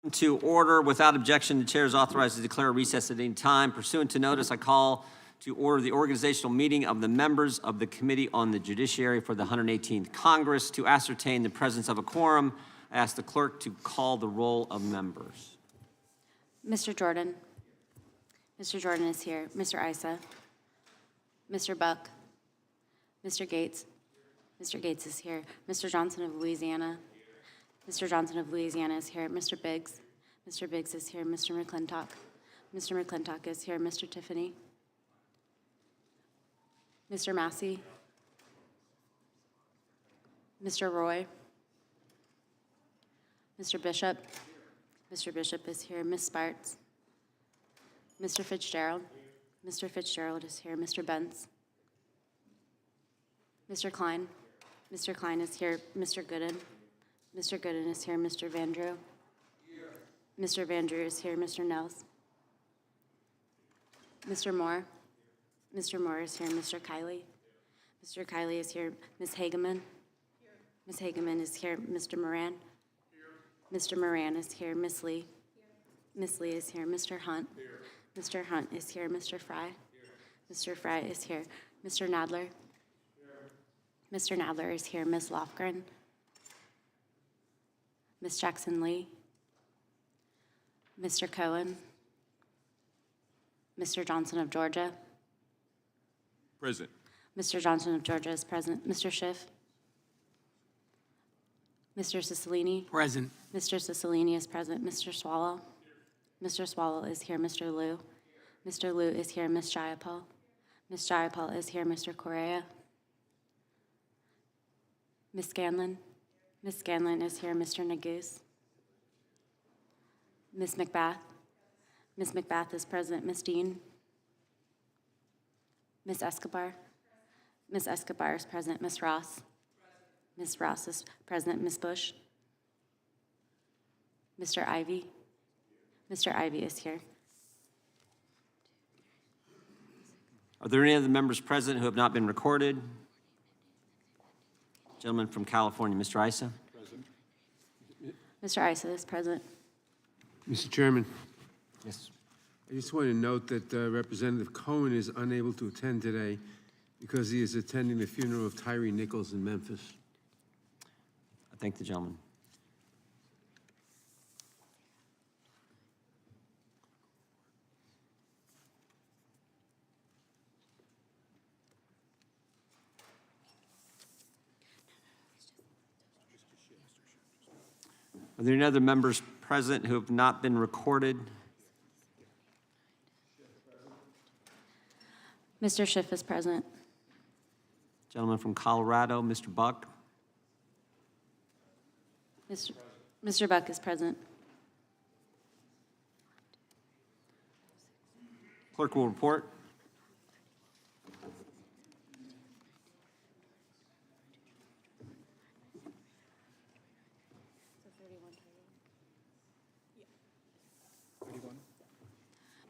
To order. Without objection, the chair is authorized to declare a recess at any time. Pursuant to notice, I call to order the organizational meeting of the members of the Committee on the Judiciary for the 118th Congress. To ascertain the presence of a quorum, I ask the clerk to call the roll of members. Mr. Jordan. Mr. Jordan is here. Mr. Issa. Mr. Buck. Mr. Gates. Mr. Gates is here. Mr. Johnson of Louisiana. Mr. Johnson of Louisiana is here. Mr. Biggs. Mr. Biggs is here. Mr. McClintock. Mr. McClintock is here. Mr. Tiffany. Mr. Massey. Mr. Roy. Mr. Bishop. Mr. Bishop is here. Ms. Sparts. Mr. Fitzgerald. Mr. Fitzgerald is here. Mr. Bentz. Mr. Klein. Mr. Klein is here. Mr. Gooden. Mr. Gooden is here. Mr. Vandrew. Mr. Vandrew is here. Mr. Nels. Mr. Moore. Mr. Moore is here. Mr. Kiley. Mr. Kiley is here. Ms. Hageman. Ms. Hageman is here. Mr. Moran. Mr. Moran is here. Ms. Lee. Ms. Lee is here. Mr. Hunt. Mr. Hunt is here. Mr. Fry. Mr. Fry is here. Mr. Nadler. Mr. Nadler is here. Ms. Lofgren. Ms. Jackson-Lee. Mr. Cohen. Mr. Johnson of Georgia. Present. Mr. Johnson of Georgia is present. Mr. Schiff. Mr. Cicilline. Present. Mr. Cicilline is present. Mr. Swallow. Mr. Swallow is here. Mr. Liu. Mr. Liu is here. Ms. Jayapal. Ms. Jayapal is here. Mr. Correa. Ms. Scanlon. Ms. Scanlon is here. Mr. Neguse. Ms. McBath. Ms. McBath is present. Ms. Dean. Ms. Escobar. Ms. Escobar is present. Ms. Ross. Ms. Ross is present. Ms. Bush. Mr. Ivy. Mr. Ivy is here. Are there any other members present who have not been recorded? Gentleman from California, Mr. Issa. Present. Mr. Issa is present. Mr. Chairman, Yes. I just want to note that Representative Cohen is unable to attend today because he is attending the funeral of Tyree Nichols in Memphis. I thank the gentleman. Are there any other members present who have not been recorded? Mr. Schiff is present. Gentleman from Colorado, Mr. Buck. Mr. Buck is present. Clerk will report.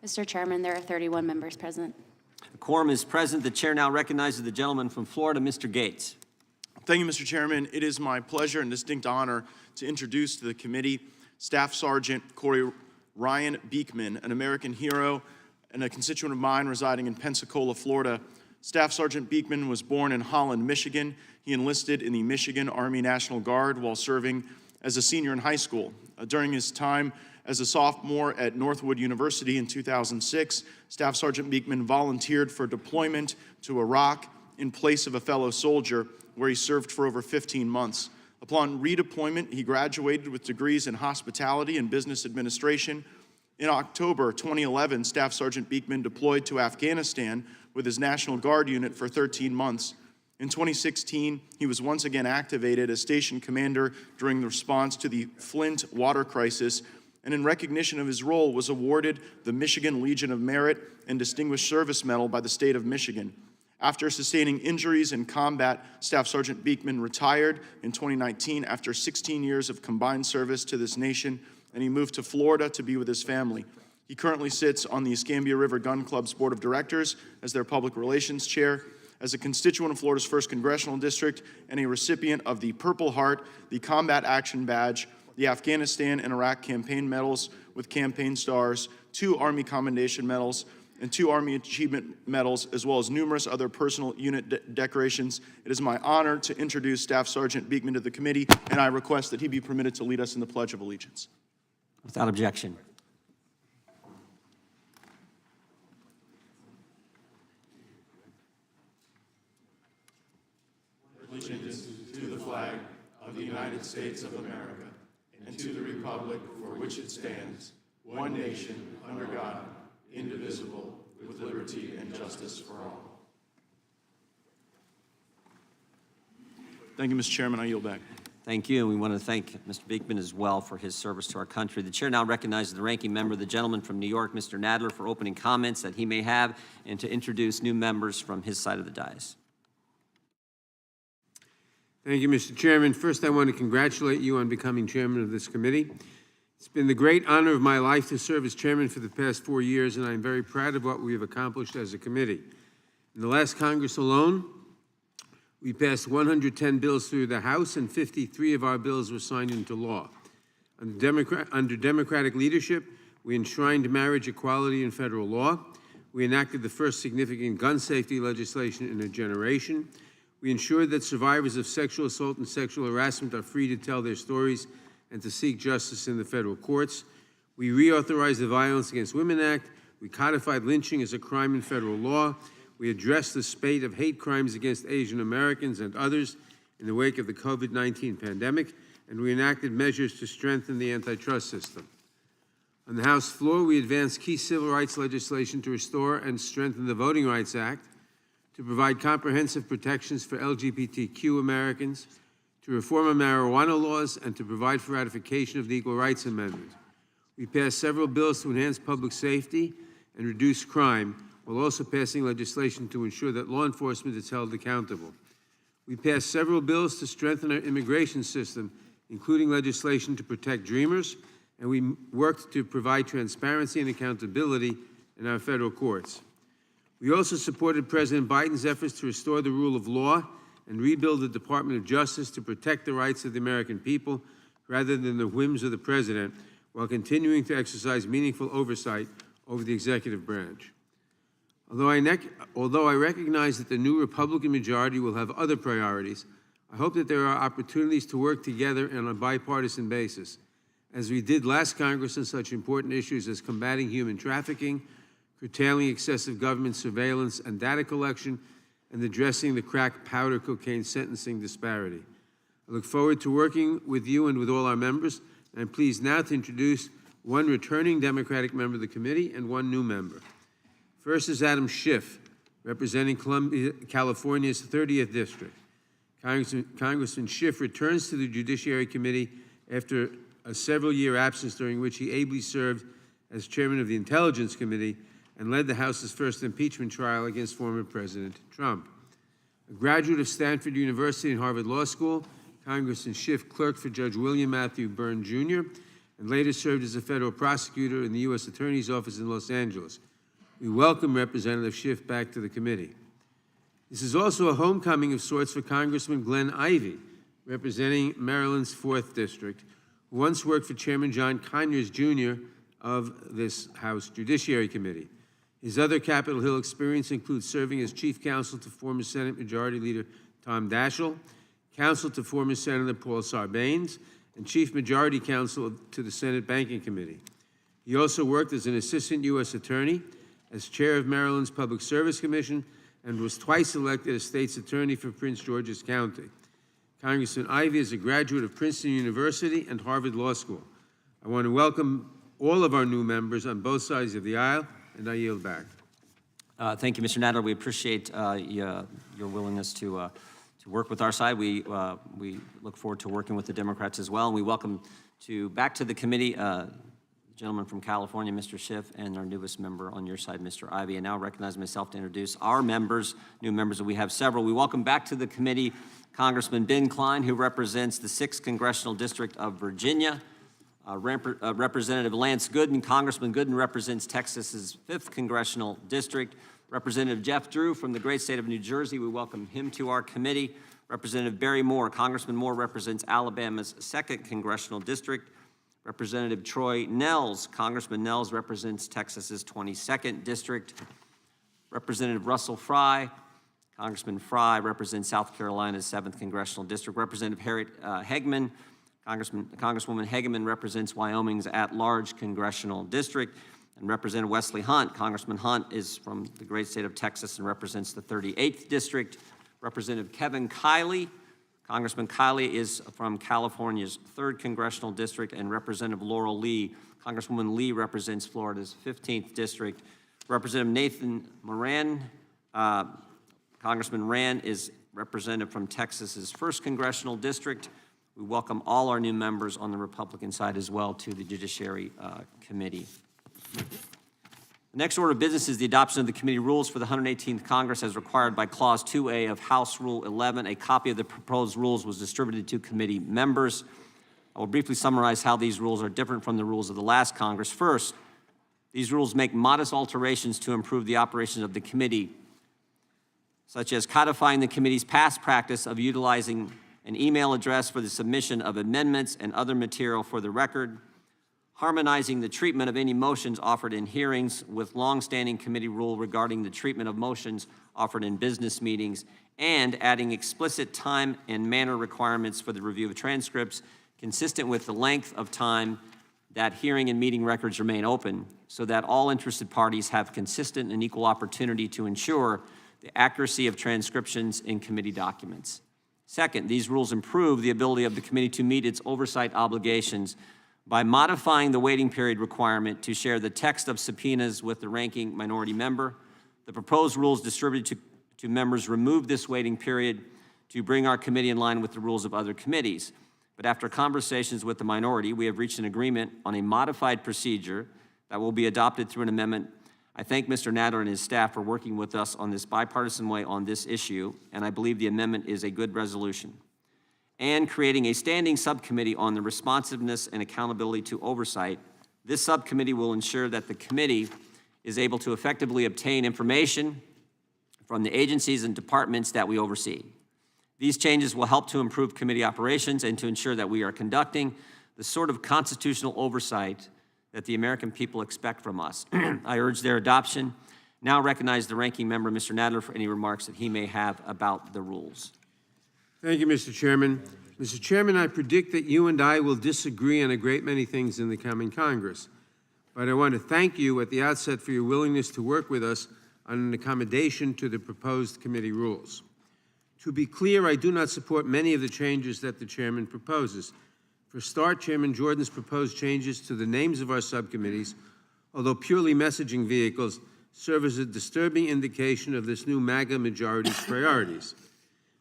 Mr. Chairman, there are 31 members present. A quorum is present. The chair now recognizes the gentleman from Florida, Mr. Gates. Thank you, Mr. Chairman. It is my pleasure and distinct honor to introduce to the committee Staff Sergeant Corey Ryan Beekman, an American hero and a constituent of mine residing in Pensacola, Florida. Staff Sergeant Beekman was born in Holland, Michigan. He enlisted in the Michigan Army National Guard while serving as a senior in high school. During his time as a sophomore at Northwood University in 2006, Staff Sergeant Beekman volunteered for deployment to Iraq in place of a fellow soldier, where he served for over 15 months. Upon redeployment, he graduated with degrees in hospitality and business administration. In October 2011, Staff Sergeant Beekman deployed to Afghanistan with his National Guard unit for 13 months. In 2016, he was once again activated as station commander during the response to the Flint water crisis, and in recognition of his role was awarded the Michigan Legion of Merit and Distinguished Service Medal by the state of Michigan. After sustaining injuries in combat, Staff Sergeant Beekman retired in 2019 after 16 years of combined service to this nation, and he moved to Florida to be with his family. He currently sits on the Escambia River Gun Club's Board of Directors as their public relations chair. As a constituent of Florida's 1st Congressional District and a recipient of the Purple Heart, the Combat Action Badge, the Afghanistan and Iraq campaign medals with campaign stars, 2 Army Commendation Medals, and 2 Army Achievement Medals, as well as numerous other personal unit decorations. It is my honor to introduce Staff Sergeant Beekman to the committee, and I request that he be permitted to lead us in the Pledge of Allegiance. Without objection. Allegiance to the flag of the United States of America and to the republic for which it stands, one nation, under God, indivisible, with liberty and justice for all. Thank you, Mr. Chairman. I yield back. Thank you, and we want to thank Mr. Beekman as well for his service to our country. The chair now recognizes the ranking member, the gentleman from New York, Mr. Nadler, for opening comments that he may have and to introduce new members from his side of the dais. Thank you, Mr. Chairman. First, I want to congratulate you on becoming chairman of this committee. It's been the great honor of my life to serve as chairman for the past 4 years, and I'm very proud of what we have accomplished as a committee. In the last Congress alone, we passed 110 bills through the House, and 53 of our bills were signed into law. Under Democratic leadership, we enshrined marriage equality in federal law. We enacted the first significant gun safety legislation in a generation. We ensured that survivors of sexual assault and sexual harassment are free to tell their stories and to seek justice in the federal courts. We reauthorized the Violence Against Women Act. We codified lynching as a crime in federal law. We addressed the spate of hate crimes against Asian Americans and others in the wake of the COVID-19 pandemic, and we enacted measures to strengthen the antitrust system. On the House floor, we advanced key civil rights legislation to restore and strengthen the Voting Rights Act, to provide comprehensive protections for LGBTQ Americans, to reform our marijuana laws, and to provide for ratification of the Equal Rights Amendment. We passed several bills to enhance public safety and reduce crime, while also passing legislation to ensure that law enforcement is held accountable. We passed several bills to strengthen our immigration system, including legislation to protect Dreamers, and we worked to provide transparency and accountability in our federal courts. We also supported President Biden's efforts to restore the rule of law and rebuild the Department of Justice to protect the rights of the American people rather than the whims of the president, while continuing to exercise meaningful oversight over the executive branch. Although I recognize that the new Republican majority will have other priorities, I hope that there are opportunities to work together on a bipartisan basis, as we did last Congress on such important issues as combating human trafficking, curtailing excessive government surveillance and data collection, and addressing the crack powder cocaine sentencing disparity. I look forward to working with you and with all our members, and I'm pleased now to introduce one returning Democratic member of the committee and one new member. First is Adam Schiff, representing California's 30th District. Congressman Schiff returns to the Judiciary Committee after a several-year absence during which he ably served as chairman of the Intelligence Committee and led the House's first impeachment trial against former President Trump. A graduate of Stanford University and Harvard Law School, Congressman Schiff clerked for Judge William Matthew Byrne, Jr., and later served as a federal prosecutor in the U.S. Attorney's Office in Los Angeles. We welcome Representative Schiff back to the committee. This is also a homecoming of sorts for Congressman Glenn Ivey, representing Maryland's 4th District, who once worked for Chairman John Conyers, Jr. of this House Judiciary Committee. His other Capitol Hill experience includes serving as chief counsel to former Senate Majority Leader Tom Daschle, counsel to former Senator Paul Sarbanes, and chief majority counsel to the Senate Banking Committee. He also worked as an assistant U.S. attorney, as chair of Maryland's Public Service Commission, and was twice elected as state's attorney for Prince George's County. Congressman Ivey is a graduate of Princeton University and Harvard Law School. I want to welcome all of our new members on both sides of the aisle, and I yield back. Thank you, Mr. Nadler. We appreciate your willingness to work with our side. We look forward to working with the Democrats as well, and we welcome back to the committee the gentleman from California, Mr. Schiff, and our newest member on your side, Mr. Ivey. And now I recognize myself to introduce our members, new members, and we have several. We welcome back to the committee Congressman Ben Cline, who represents the 6th Congressional District of Virginia. Representative Lance Gooden. Congressman Gooden represents Texas's 5th Congressional District. Representative Jeff Drew from the great state of New Jersey. We welcome him to our committee. Representative Barry Moore. Congressman Moore represents Alabama's 2nd Congressional District. Representative Troy Nels. Congressman Nels represents Texas's 22nd District. Representative Russell Fry. Congressman Fry represents South Carolina's 7th Congressional District. Representative Harriet Hegman. Congresswoman Hegeman represents Wyoming's at-large congressional district, and Representative Wesley Hunt. Congressman Hunt is from the great state of Texas and represents the 38th district. Representative Kevin Kiley. Congressman Kiley is from California's 3rd congressional district, and Representative Laurel Lee. Congresswoman Lee represents Florida's 15th district. Representative Nathan Moran. Congressman Rand is representative from Texas's 1st congressional district. We welcome all our new members on the Republican side as well to the Judiciary Committee. The next order of business is the adoption of the committee rules for the 118th Congress as required by Clause 2A of House Rule 11. A copy of the proposed rules was distributed to committee members. I will briefly summarize how these rules are different from the rules of the last Congress. First, these rules make modest alterations to improve the operations of the committee, such as codifying the committee's past practice of utilizing an email address for the submission of amendments and other material for the record, harmonizing the treatment of any motions offered in hearings with longstanding committee rule regarding the treatment of motions offered in business meetings, and adding explicit time and manner requirements for the review of transcripts consistent with the length of time that hearing and meeting records remain open, so that all interested parties have consistent and equal opportunity to ensure the accuracy of transcriptions in committee documents. Second, these rules improve the ability of the committee to meet its oversight obligations by modifying the waiting period requirement to share the text of subpoenas with the ranking minority member. The proposed rules distributed to members remove this waiting period to bring our committee in line with the rules of other committees. But after conversations with the minority, we have reached an agreement on a modified procedure that will be adopted through an amendment. I thank Mr. Nadler and his staff for working with us on this bipartisan way on this issue, and I believe the amendment is a good resolution. And creating a standing subcommittee on the responsiveness and accountability to oversight. This subcommittee will ensure that the committee is able to effectively obtain information from the agencies and departments that we oversee. These changes will help to improve committee operations and to ensure that we are conducting the sort of constitutional oversight that the American people expect from us. I urge their adoption. Now recognize the ranking member, Mr. Nadler, for any remarks that he may have about the rules. Thank you, Mr. Chairman. Mr. Chairman, I predict that you and I will disagree on a great many things in the coming Congress. But I want to thank you at the outset for your willingness to work with us on an accommodation to the proposed committee rules. To be clear, I do not support many of the changes that the chairman proposes. For a start, Chairman Jordan's proposed changes to the names of our subcommittees, although purely messaging vehicles, serve as a disturbing indication of this new MAGA majority's priorities.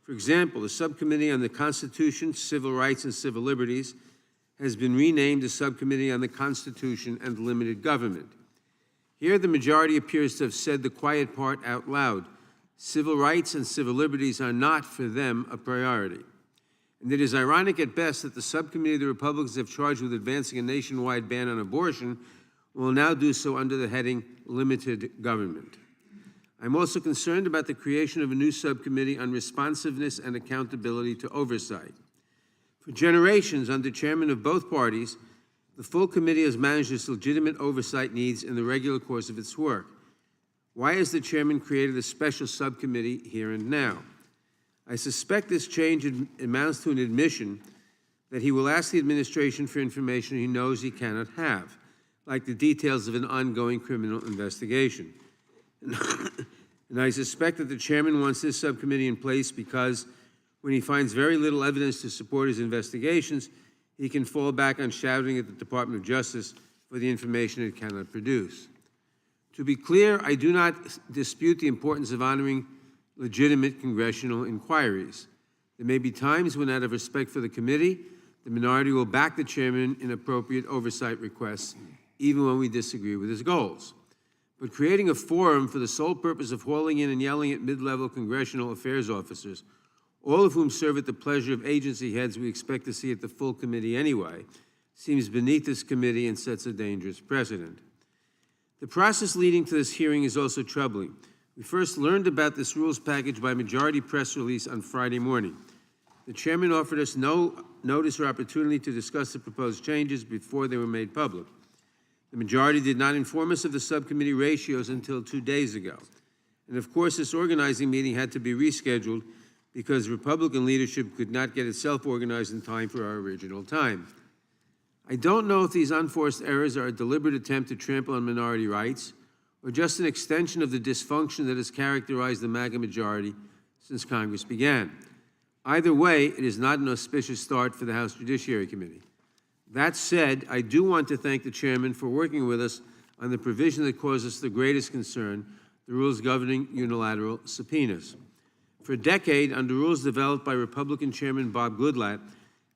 For example, the Subcommittee on the Constitution, Civil Rights, and Civil Liberties has been renamed the Subcommittee on the Constitution and Limited Government. Here, the majority appears to have said the quiet part out loud. Civil rights and civil liberties are not, for them, a priority. And it is ironic at best that the subcommittee the Republicans have charged with advancing a nationwide ban on abortion will now do so under the heading Limited Government. I'm also concerned about the creation of a new subcommittee on responsiveness and accountability to oversight. For generations, under chairman of both parties, the full committee has managed its legitimate oversight needs in the regular course of its work. Why has the chairman created a special subcommittee here and now? I suspect this change amounts to an admission that he will ask the administration for information he knows he cannot have, like the details of an ongoing criminal investigation. And I suspect that the chairman wants this subcommittee in place because when he finds very little evidence to support his investigations, he can fall back on shouting at the Department of Justice for the information it cannot produce. To be clear, I do not dispute the importance of honoring legitimate congressional inquiries. There may be times when, out of respect for the committee, the minority will back the chairman in appropriate oversight requests, even when we disagree with his goals. But creating a forum for the sole purpose of hauling in and yelling at mid-level congressional affairs officers, all of whom serve at the pleasure of agency heads we expect to see at the full committee anyway, seems beneath this committee and sets a dangerous precedent. The process leading to this hearing is also troubling. We first learned about this rules package by majority press release on Friday morning. The chairman offered us no notice or opportunity to discuss the proposed changes before they were made public. The majority did not inform us of the subcommittee ratios until 2 days ago. And of course, this organizing meeting had to be rescheduled because Republican leadership could not get itself organized in time for our original time. I don't know if these unforced errors are a deliberate attempt to trample on minority rights or just an extension of the dysfunction that has characterized the MAGA majority since Congress began. Either way, it is not an auspicious start for the House Judiciary Committee. That said, I do want to thank the chairman for working with us on the provision that caused us the greatest concern, the rules governing unilateral subpoenas. For a decade, under rules developed by Republican Chairman Bob Goodlatte,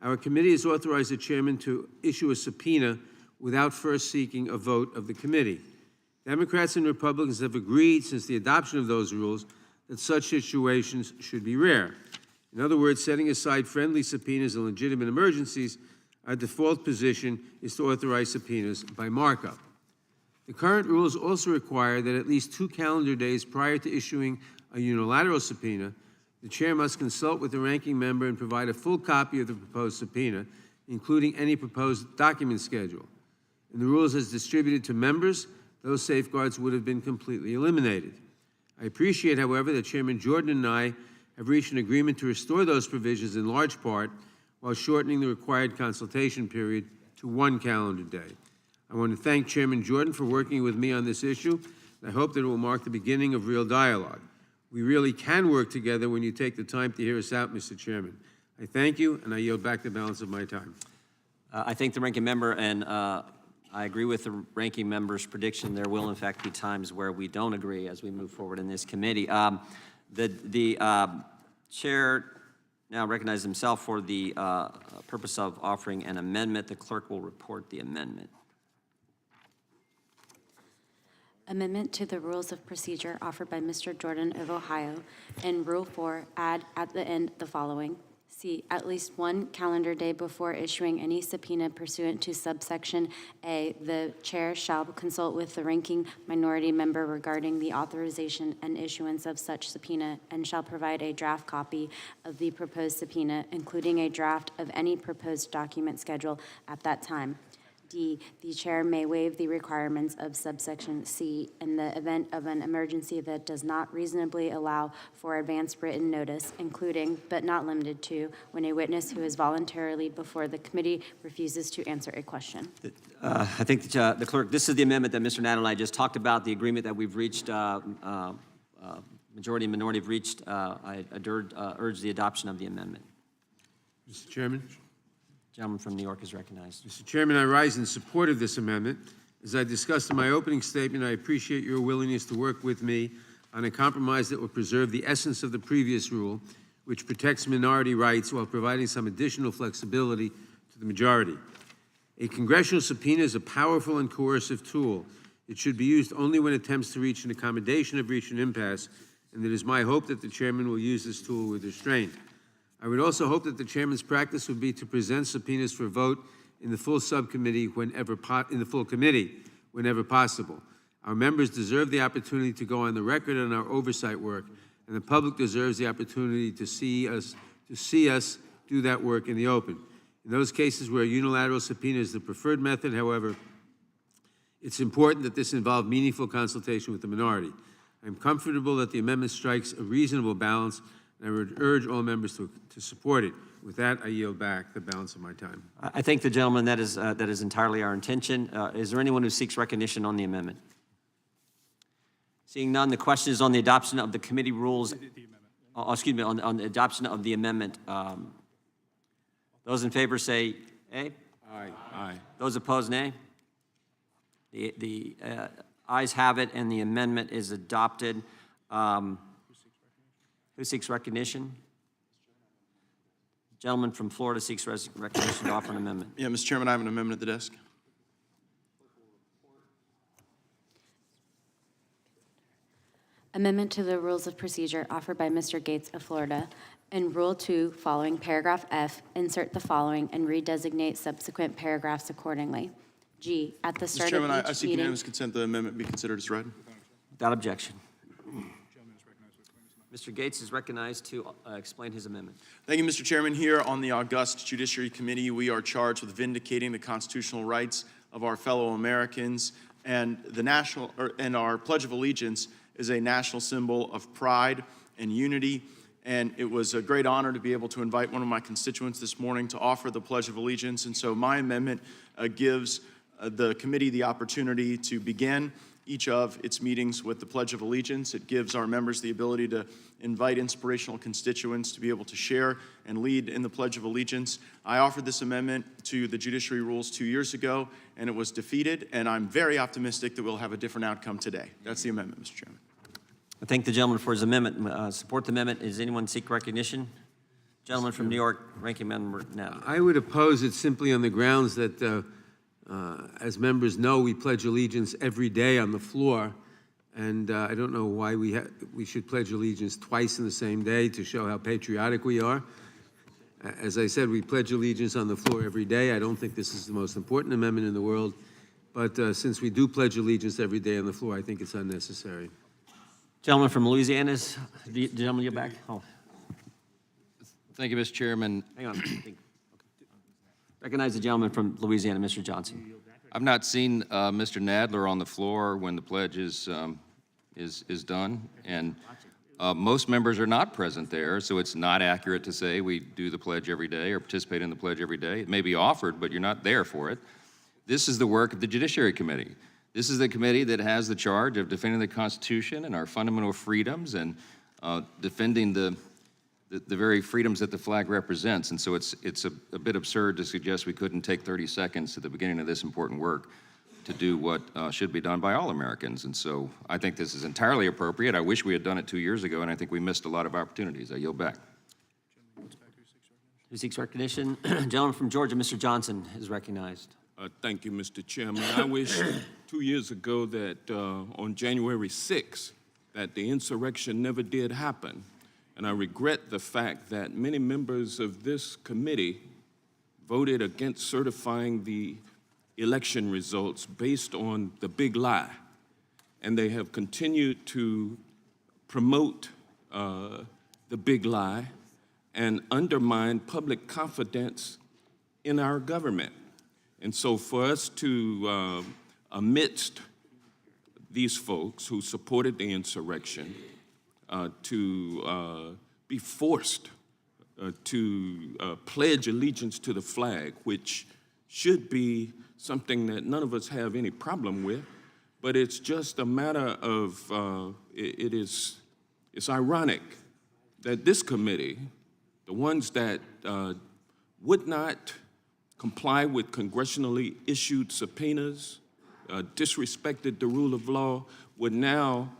our committee has authorized the chairman to issue a subpoena without first seeking a vote of the committee. Democrats and Republicans have agreed since the adoption of those rules that such situations should be rare. In other words, setting aside friendly subpoenas in legitimate emergencies, our default position is to authorize subpoenas by markup. The current rules also require that at least 2 calendar days prior to issuing a unilateral subpoena, the chair must consult with the ranking member and provide a full copy of the proposed subpoena, including any proposed document schedule. In the rules as distributed to members, those safeguards would have been completely eliminated. I appreciate, however, that Chairman Jordan and I have reached an agreement to restore those provisions in large part while shortening the required consultation period to 1 calendar day. I want to thank Chairman Jordan for working with me on this issue, and I hope that it will mark the beginning of real dialogue. We really can work together when you take the time to hear us out, Mr. Chairman. I thank you, and I yield back the balance of my time. I thank the ranking member, and I agree with the ranking member's prediction. There will, in fact, be times where we don't agree as we move forward in this committee. The chair now recognizes himself for the purpose of offering an amendment. The clerk will report the amendment. Amendment to the Rules of Procedure offered by Mr. Jordan of Ohio. In Rule 4, add at the end the following. C, at least 1 calendar day before issuing any subpoena pursuant to subsection A, the chair shall consult with the ranking minority member regarding the authorization and issuance of such subpoena and shall provide a draft copy of the proposed subpoena, including a draft of any proposed document schedule at that time. D, the chair may waive the requirements of subsection C in the event of an emergency that does not reasonably allow for advance written notice, including, but not limited to, when a witness who is voluntarily before the committee refuses to answer a question. I think the clerk, this is the amendment that Mr. Nadeau and I just talked about, the agreement that we've reached, majority and minority have reached. I urge the adoption of the amendment. Mr. Chairman? Gentleman from New York is recognized. Mr. Chairman, I rise in support of this amendment. As I discussed in my opening statement, I appreciate your willingness to work with me on a compromise that will preserve the essence of the previous rule, which protects minority rights while providing some additional flexibility to the majority. A congressional subpoena is a powerful and coercive tool. It should be used only when attempts to reach an accommodation have reached an impasse, and it is my hope that the chairman will use this tool with restraint. I would also hope that the chairman's practice would be to present subpoenas for vote in the full subcommittee in the full committee whenever possible. Our members deserve the opportunity to go on the record on our oversight work, and the public deserves the opportunity to see us do that work in the open. In those cases where a unilateral subpoena is the preferred method, however, it's important that this involve meaningful consultation with the minority. I'm comfortable that the amendment strikes a reasonable balance, and I would urge all members to support it. With that, I yield back the balance of my time. I thank the gentleman. That is entirely our intention. Is there anyone who seeks recognition on the amendment? Seeing none, the question is on the adoption of the committee rules. Excuse me, on the adoption of the amendment. Those in favor say aye. Aye. Aye. Those opposed, nay. The ayes have it, and the amendment is adopted. Who seeks recognition? Gentleman from Florida seeks recognition to offer an amendment. Yeah, Mr. Chairman, I have an amendment at the desk. Amendment to the Rules of Procedure offered by Mr. Gates of Florida. In Rule 2, following paragraph F, insert the following and redesignate subsequent paragraphs accordingly. G, at the Mr. start Chairman, of I each seek meeting. unanimous consent the amendment be considered as read. Without objection. Mr. Gates is recognized to explain his amendment. Thank you, Mr. Chairman. Here on the august Judiciary Committee, we are charged with vindicating the constitutional rights of our fellow Americans, and our Pledge of Allegiance is a national symbol of pride and unity. And it was a great honor to be able to invite one of my constituents this morning to offer the Pledge of Allegiance. And so my amendment gives the committee the opportunity to begin each of its meetings with the Pledge of Allegiance. It gives our members the ability to invite inspirational constituents to be able to share and lead in the Pledge of Allegiance. I offered this amendment to the Judiciary Rules 2 years ago, and it was defeated, and I'm very optimistic that we'll have a different outcome today. That's the amendment, Mr. Chairman. I thank the gentleman for his amendment. Support the amendment. Does anyone seek recognition? Gentleman from New York, Ranking Member Nadler. I would oppose it simply on the grounds that, as members know, we pledge allegiance every day on the floor, and I don't know why we should pledge allegiance twice in the same day to show how patriotic we are. As I said, we pledge allegiance on the floor every day. I don't think this is the most important amendment in the world, but since we do pledge allegiance every day on the floor, I think it's unnecessary. Gentleman from Louisiana, gentleman, you're back. Oh, Thank you, Mr. Chairman. hang on. Recognize the gentleman from Louisiana, Mr. Johnson. I've not seen Mr. Nadler on the floor when the pledge is done, and most members are not present there, so it's not accurate to say we do the pledge every day or participate in the pledge every day. It may be offered, but you're not there for it. This is the work of the Judiciary Committee. This is the committee that has the charge of defending the Constitution and our fundamental freedoms and defending the very freedoms that the flag represents. And so it's a bit absurd to suggest we couldn't take 30 seconds at the beginning of this important work to do what should be done by all Americans. And so I think this is entirely appropriate. I wish we had done it 2 years ago, and I think we missed a lot of opportunities. I yield back. Who seeks recognition? Gentleman from Georgia, Mr. Johnson, is recognized. Thank you, Mr. Chairman. I wish 2 years ago that on January 6th, that the insurrection never did happen. And I regret the fact that many members of this committee voted against certifying the election results based on the big lie. And they have continued to promote the big lie and undermine public confidence in our government. And so for us to, amidst these folks who supported the insurrection, to be forced to pledge allegiance to the flag, which should be something that none of us have any problem with, but it's just a matter of, it's ironic that this committee, the ones that would not comply with congressionally issued subpoenas, disrespected the rule of law, would now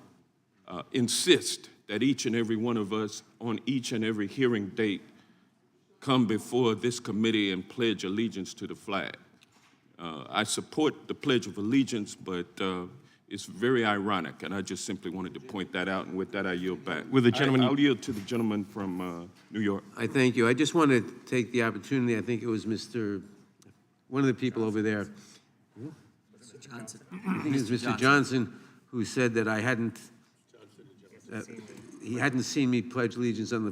insist that each and every one of us on each and every hearing date come before this committee and pledge allegiance to the flag. I support the Pledge of Allegiance, but it's very ironic, and I just simply wanted to point that out, and with that, I yield back. Will the gentleman... I'll yield to the gentleman from New York. I thank you. I just want to take the opportunity, I think it was one of the people over there. Mr. Johnson. I think it's Mr. Johnson who said that he hadn't seen me pledge allegiance on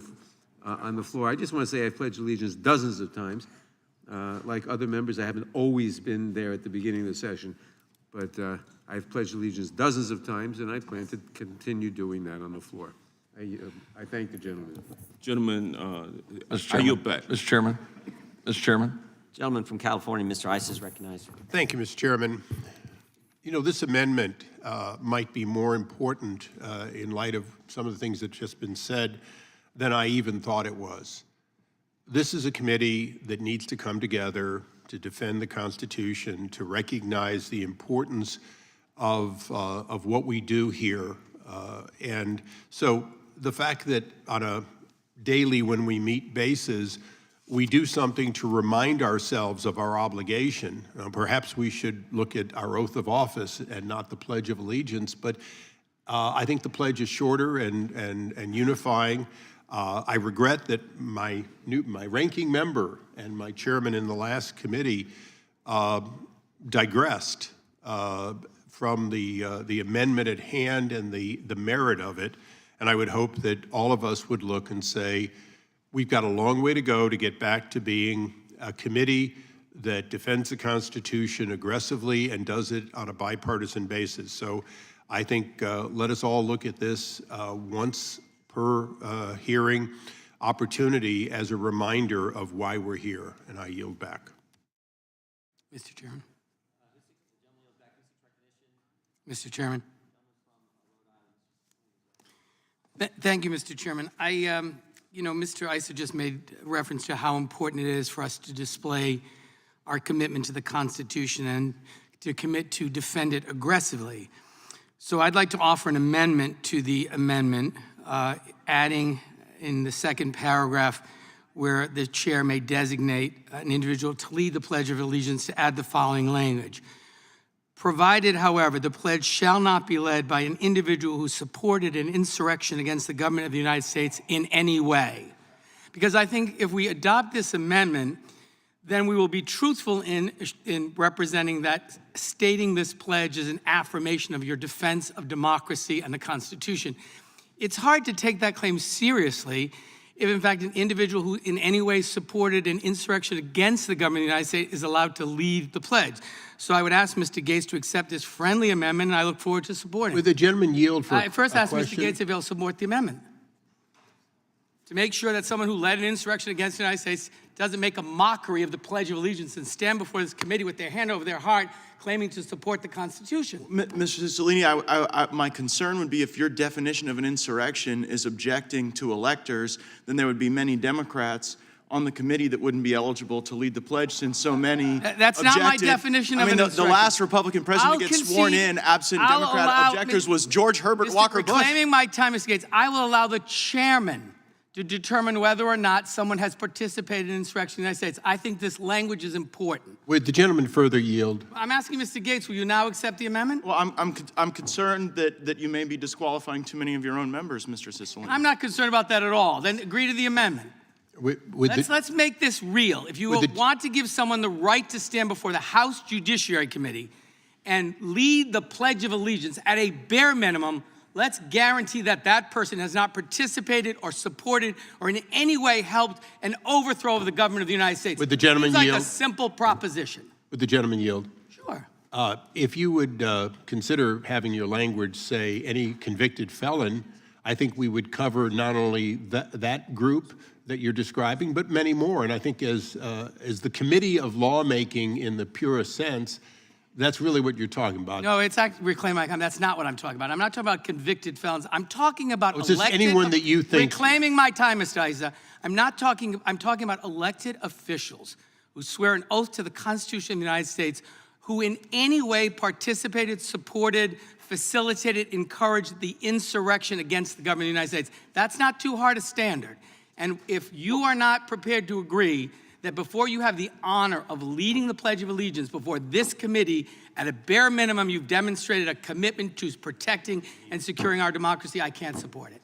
the floor. I just want to say I've pledged allegiance dozens of times. Like other members, I haven't always been there at the beginning of the session, but I've pledged allegiance dozens of times, and I plan to continue doing that on the floor. I thank the gentleman. Gentleman, Mr. I yield back. Mr. Chairman. Mr. Chairman. Gentleman from California, Mr. Ice, is recognized. Thank you, Mr. Chairman. You know, this amendment might be more important in light of some of the things that have just been said than I even thought it was. This is a committee that needs to come together to defend the Constitution, to recognize the importance of what we do here. And so the fact that on a daily when we meet basis, we do something to remind ourselves of our obligation. Perhaps we should look at our oath of office and not the Pledge of Allegiance, but I think the pledge is shorter and unifying. I regret that my ranking member and my chairman in the last committee digressed from the amendment at hand and the merit of it. And I would hope that all of us would look and say, we've got a long way to go to get back to being a committee that defends the Constitution aggressively and does it on a bipartisan basis. So I think let us all look at this once per hearing opportunity as a reminder of why we're here, and I yield back. Mr. Chairman. Mr. Chairman. Thank you, Mr. Chairman. Mr. Issa just made reference to how important it is for us to display our commitment to the Constitution and to commit to defend it aggressively. So I'd like to offer an amendment to the amendment, adding in the second paragraph where the chair may designate an individual to lead the Pledge of Allegiance, to add the following language. Provided, however, the pledge shall not be led by an individual who supported an insurrection against the government of the United States in any way. Because I think if we adopt this amendment, then we will be truthful in representing that stating this pledge is an affirmation of your defense of democracy and the Constitution. It's hard to take that claim seriously if, in fact, an individual who in any way supported an insurrection against the government of the United States is allowed to lead the pledge. So I would ask Mr. Gates to accept this friendly amendment, and I look forward to supporting it. Would the gentleman yield for I first a ask question? Mr. Gates if he'll support the amendment. To make sure that someone who led an insurrection against the United States doesn't make a mockery of the Pledge of Allegiance and stand before this committee with their hand over their heart claiming to support the Constitution. Mr. Cicilline, my concern would be if your definition of an insurrection is objecting to electors, then there would be many Democrats on the committee that wouldn't be eligible to lead the pledge, since so many That's not my definition of an the last Republican president to I'll get sworn concede- in absent I'll Democrat allow- objectors was George Herbert Mr. Walker Bush. Reclaiming my time, Mr. Gates, I will allow the chairman to determine whether or not someone has participated in insurrection in the United States. I think this language is important. Would the gentleman further yield? I'm asking Mr. Gates, will you now accept the amendment? Well, I'm concerned that you may be disqualifying too many of your own members, Mr. Cicilline. I'm not concerned about that at all. Then agree to the amendment. Let's make this real. If you want to give someone the right to stand before the House Judiciary Committee and lead the Pledge of Allegiance at a bare minimum, let's guarantee that that person has not participated or supported or in any way helped an overthrow of the government of the United States. Would the gentleman Seems like yield? a simple proposition. Would the gentleman yield? Sure. If you would consider having your language say any convicted felon, I think we would cover not only that group that you're describing, but many more. And I think as the committee of lawmaking in the purest sense, that's really what you're talking about. No, it's actually reclaim my time. That's not what I'm talking about. I'm not talking about convicted felons. I'm talking about Is this elected. anyone that you think? Reclaiming my time, Mr. Issa. I'm talking about elected officials who swear an oath to the Constitution of the United States, who in any way participated, supported, facilitated, encouraged the insurrection against the government of the United States. That's not too hard a standard. And if you are not prepared to agree that before you have the honor of leading the Pledge of Allegiance before this committee, at a bare minimum, you've demonstrated a commitment to protecting and securing our democracy, I can't support it.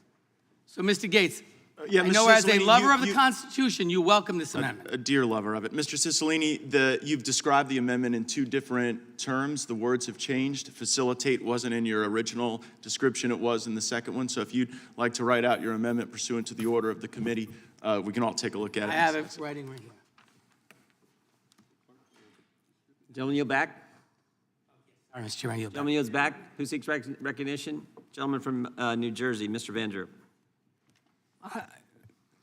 So, Mr. Gates, yeah, I know Mr. as a Cicilline, lover of the Constitution, you welcome this amendment. A dear lover of it. Mr. Cicilline, you've described the amendment in two different terms. The words have changed. Facilitate wasn't in your original description. It was in the second one. So if you'd like to write out your amendment pursuant to the order of the committee, we can all take a look at it. I have it writing right here. Gentleman yield back. All right, Mr. Chairman, I yield back. Gentleman yields back. Who seeks recognition? Gentleman from New Jersey, Mr. Van Drew.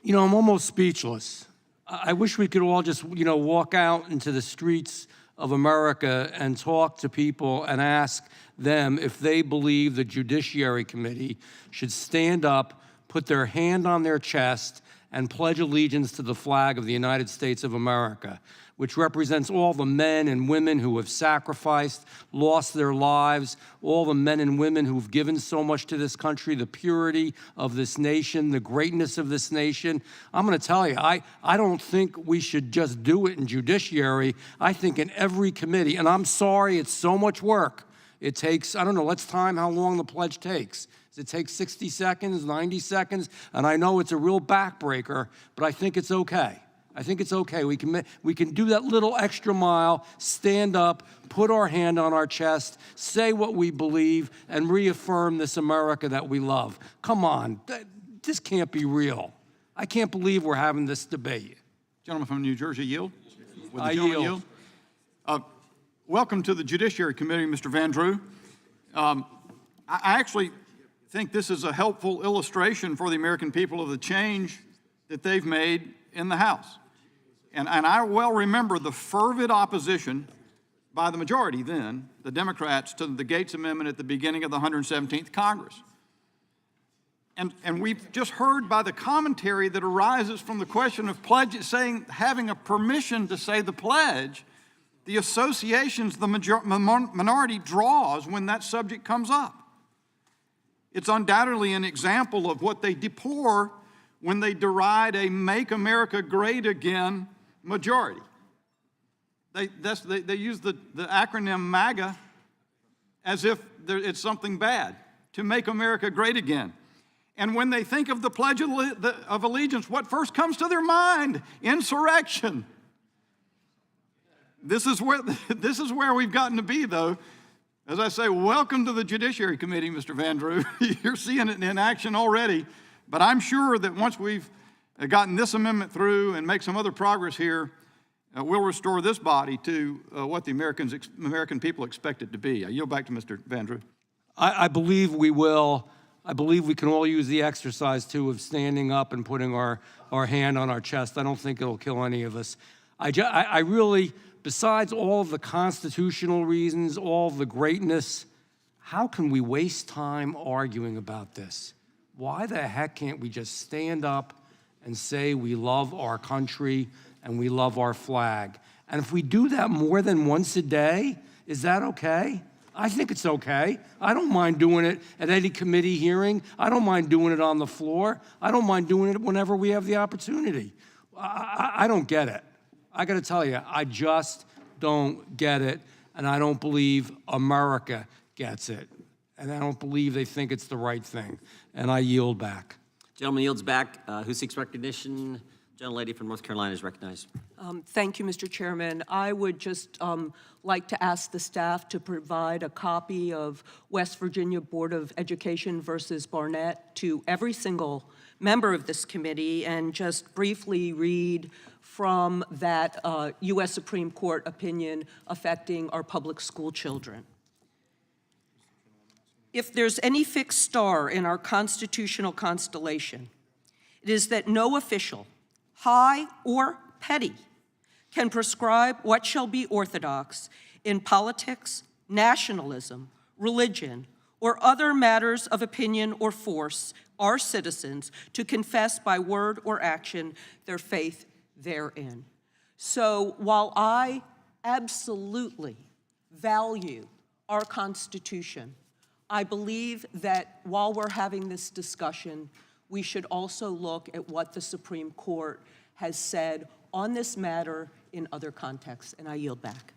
You know, I'm almost speechless. I wish we could all just, walk out into the streets of America and talk to people and ask them if they believe the Judiciary Committee should stand up, put their hand on their chest, and pledge allegiance to the flag of the United States of America, which represents all the men and women who have sacrificed, lost their lives, all the men and women who've given so much to this country, the purity of this nation, the greatness of this nation. I'm going to tell you, I don't think we should just do it in Judiciary. I think in every committee, and I'm sorry, it's so much work. It takes, I don't know, let's time how long the pledge takes. Does it take 60 seconds, 90 seconds? And I know it's a real backbreaker, but I think it's okay. I think it's okay. We can do that little extra mile, stand up, put our hand on our chest, say what we believe, and reaffirm this America that we love. Come on, this can't be real. I can't believe we're having this debate. Gentleman from New Jersey, yield? Would the I gentleman yield. Welcome to the Judiciary Committee, Mr. Van Drew. I actually think this is a helpful illustration for the American people of the change that they've made in the House. And I well remember the fervid opposition by the majority then, the Democrats, to the Gates Amendment at the beginning of the 117th Congress. And we've just heard by the commentary that arises from the question of having a permission to say the pledge, the associations the minority draws when that subject comes up. It's undoubtedly an example of what they deplore when they deride a Make America Great Again majority. They use the acronym MAGA as if it's something bad, to make America great again. And when they think of the Pledge of Allegiance, what first comes to their mind? Insurrection. This is where we've gotten to be, though. As I say, welcome to the Judiciary Committee, Mr. Van Drew. You're seeing it in action already. But I'm sure that once we've gotten this amendment through and make some other progress here, we'll restore this body to what the American people expect it to be. I yield back to Mr. Van Drew. I believe we will. I believe we can all use the exercise, too, of standing up and putting our hand on our chest. I don't think it'll kill any of us. I really, besides all of the constitutional reasons, all of the greatness, how can we waste time arguing about this? Why the heck can't we just stand up and say we love our country and we love our flag? And if we do that more than once a day, is that okay? I think it's okay. I don't mind doing it at any committee hearing. I don't mind doing it on the floor. I don't mind doing it whenever we have the opportunity. I don't get it. I got to tell you, I just don't get it, and I don't believe America gets it. And I don't believe they think it's the right thing. And I yield back. Gentleman yields back. Who seeks recognition? Gentlelady from North Carolina is recognized. Thank you, Mr. Chairman. I would just like to ask the staff to provide a copy of West Virginia Board of Education versus Barnett to every single member of this committee and just briefly read from that U.S. Supreme Court opinion affecting our public school children. If there's any fixed star in our constitutional constellation, it is that no official, high or petty, can prescribe what shall be orthodox in politics, nationalism, religion, or other matters of opinion or force our citizens to confess by word or action their faith therein. So while I absolutely value our Constitution, I believe that while we're having this discussion, we should also look at what the Supreme Court has said on this matter in other contexts, and I yield back.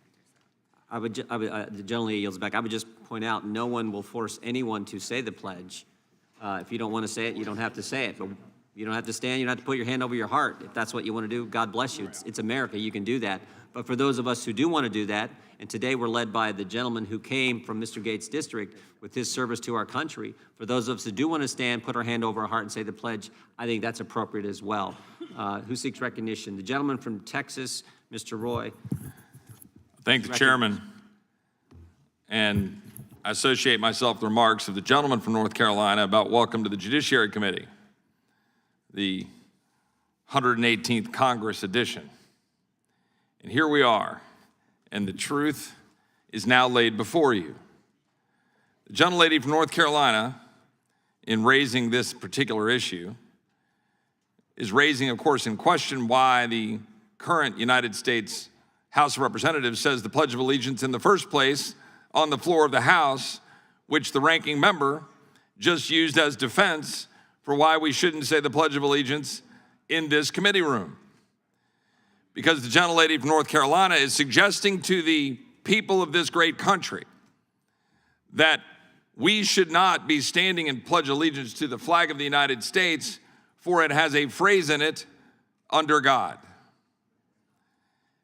The gentleman yields back. I would just point out, no one will force anyone to say the pledge. If you don't want to say it, you don't have to say it. But you don't have to stand. You don't have to put your hand over your heart. If that's what you want to do, God bless you. It's America. You can do that. But for those of us who do want to do that, and today we're led by the gentleman who came from Mr. Gates' district with his service to our country, for those of us who do want to stand, put our hand over our heart and say the pledge, I think that's appropriate as well. Who seeks recognition? The gentleman from Texas, Mr. Roy. Thank the chairman. And I associate myself with the remarks of the gentleman from North Carolina about welcome to the Judiciary Committee, the 118th Congress edition. And here we are, and the truth is now laid before you. The gentlelady from North Carolina, in raising this particular issue, is raising, of course, in question why the current United States House of Representatives says the Pledge of Allegiance in the first place on the floor of the House, which the ranking member just used as defense for why we shouldn't say the Pledge of Allegiance in this committee room. Because the gentlelady from North Carolina is suggesting to the people of this great country that we should not be standing and pledge allegiance to the flag of the United States, for it has a phrase in it, under God.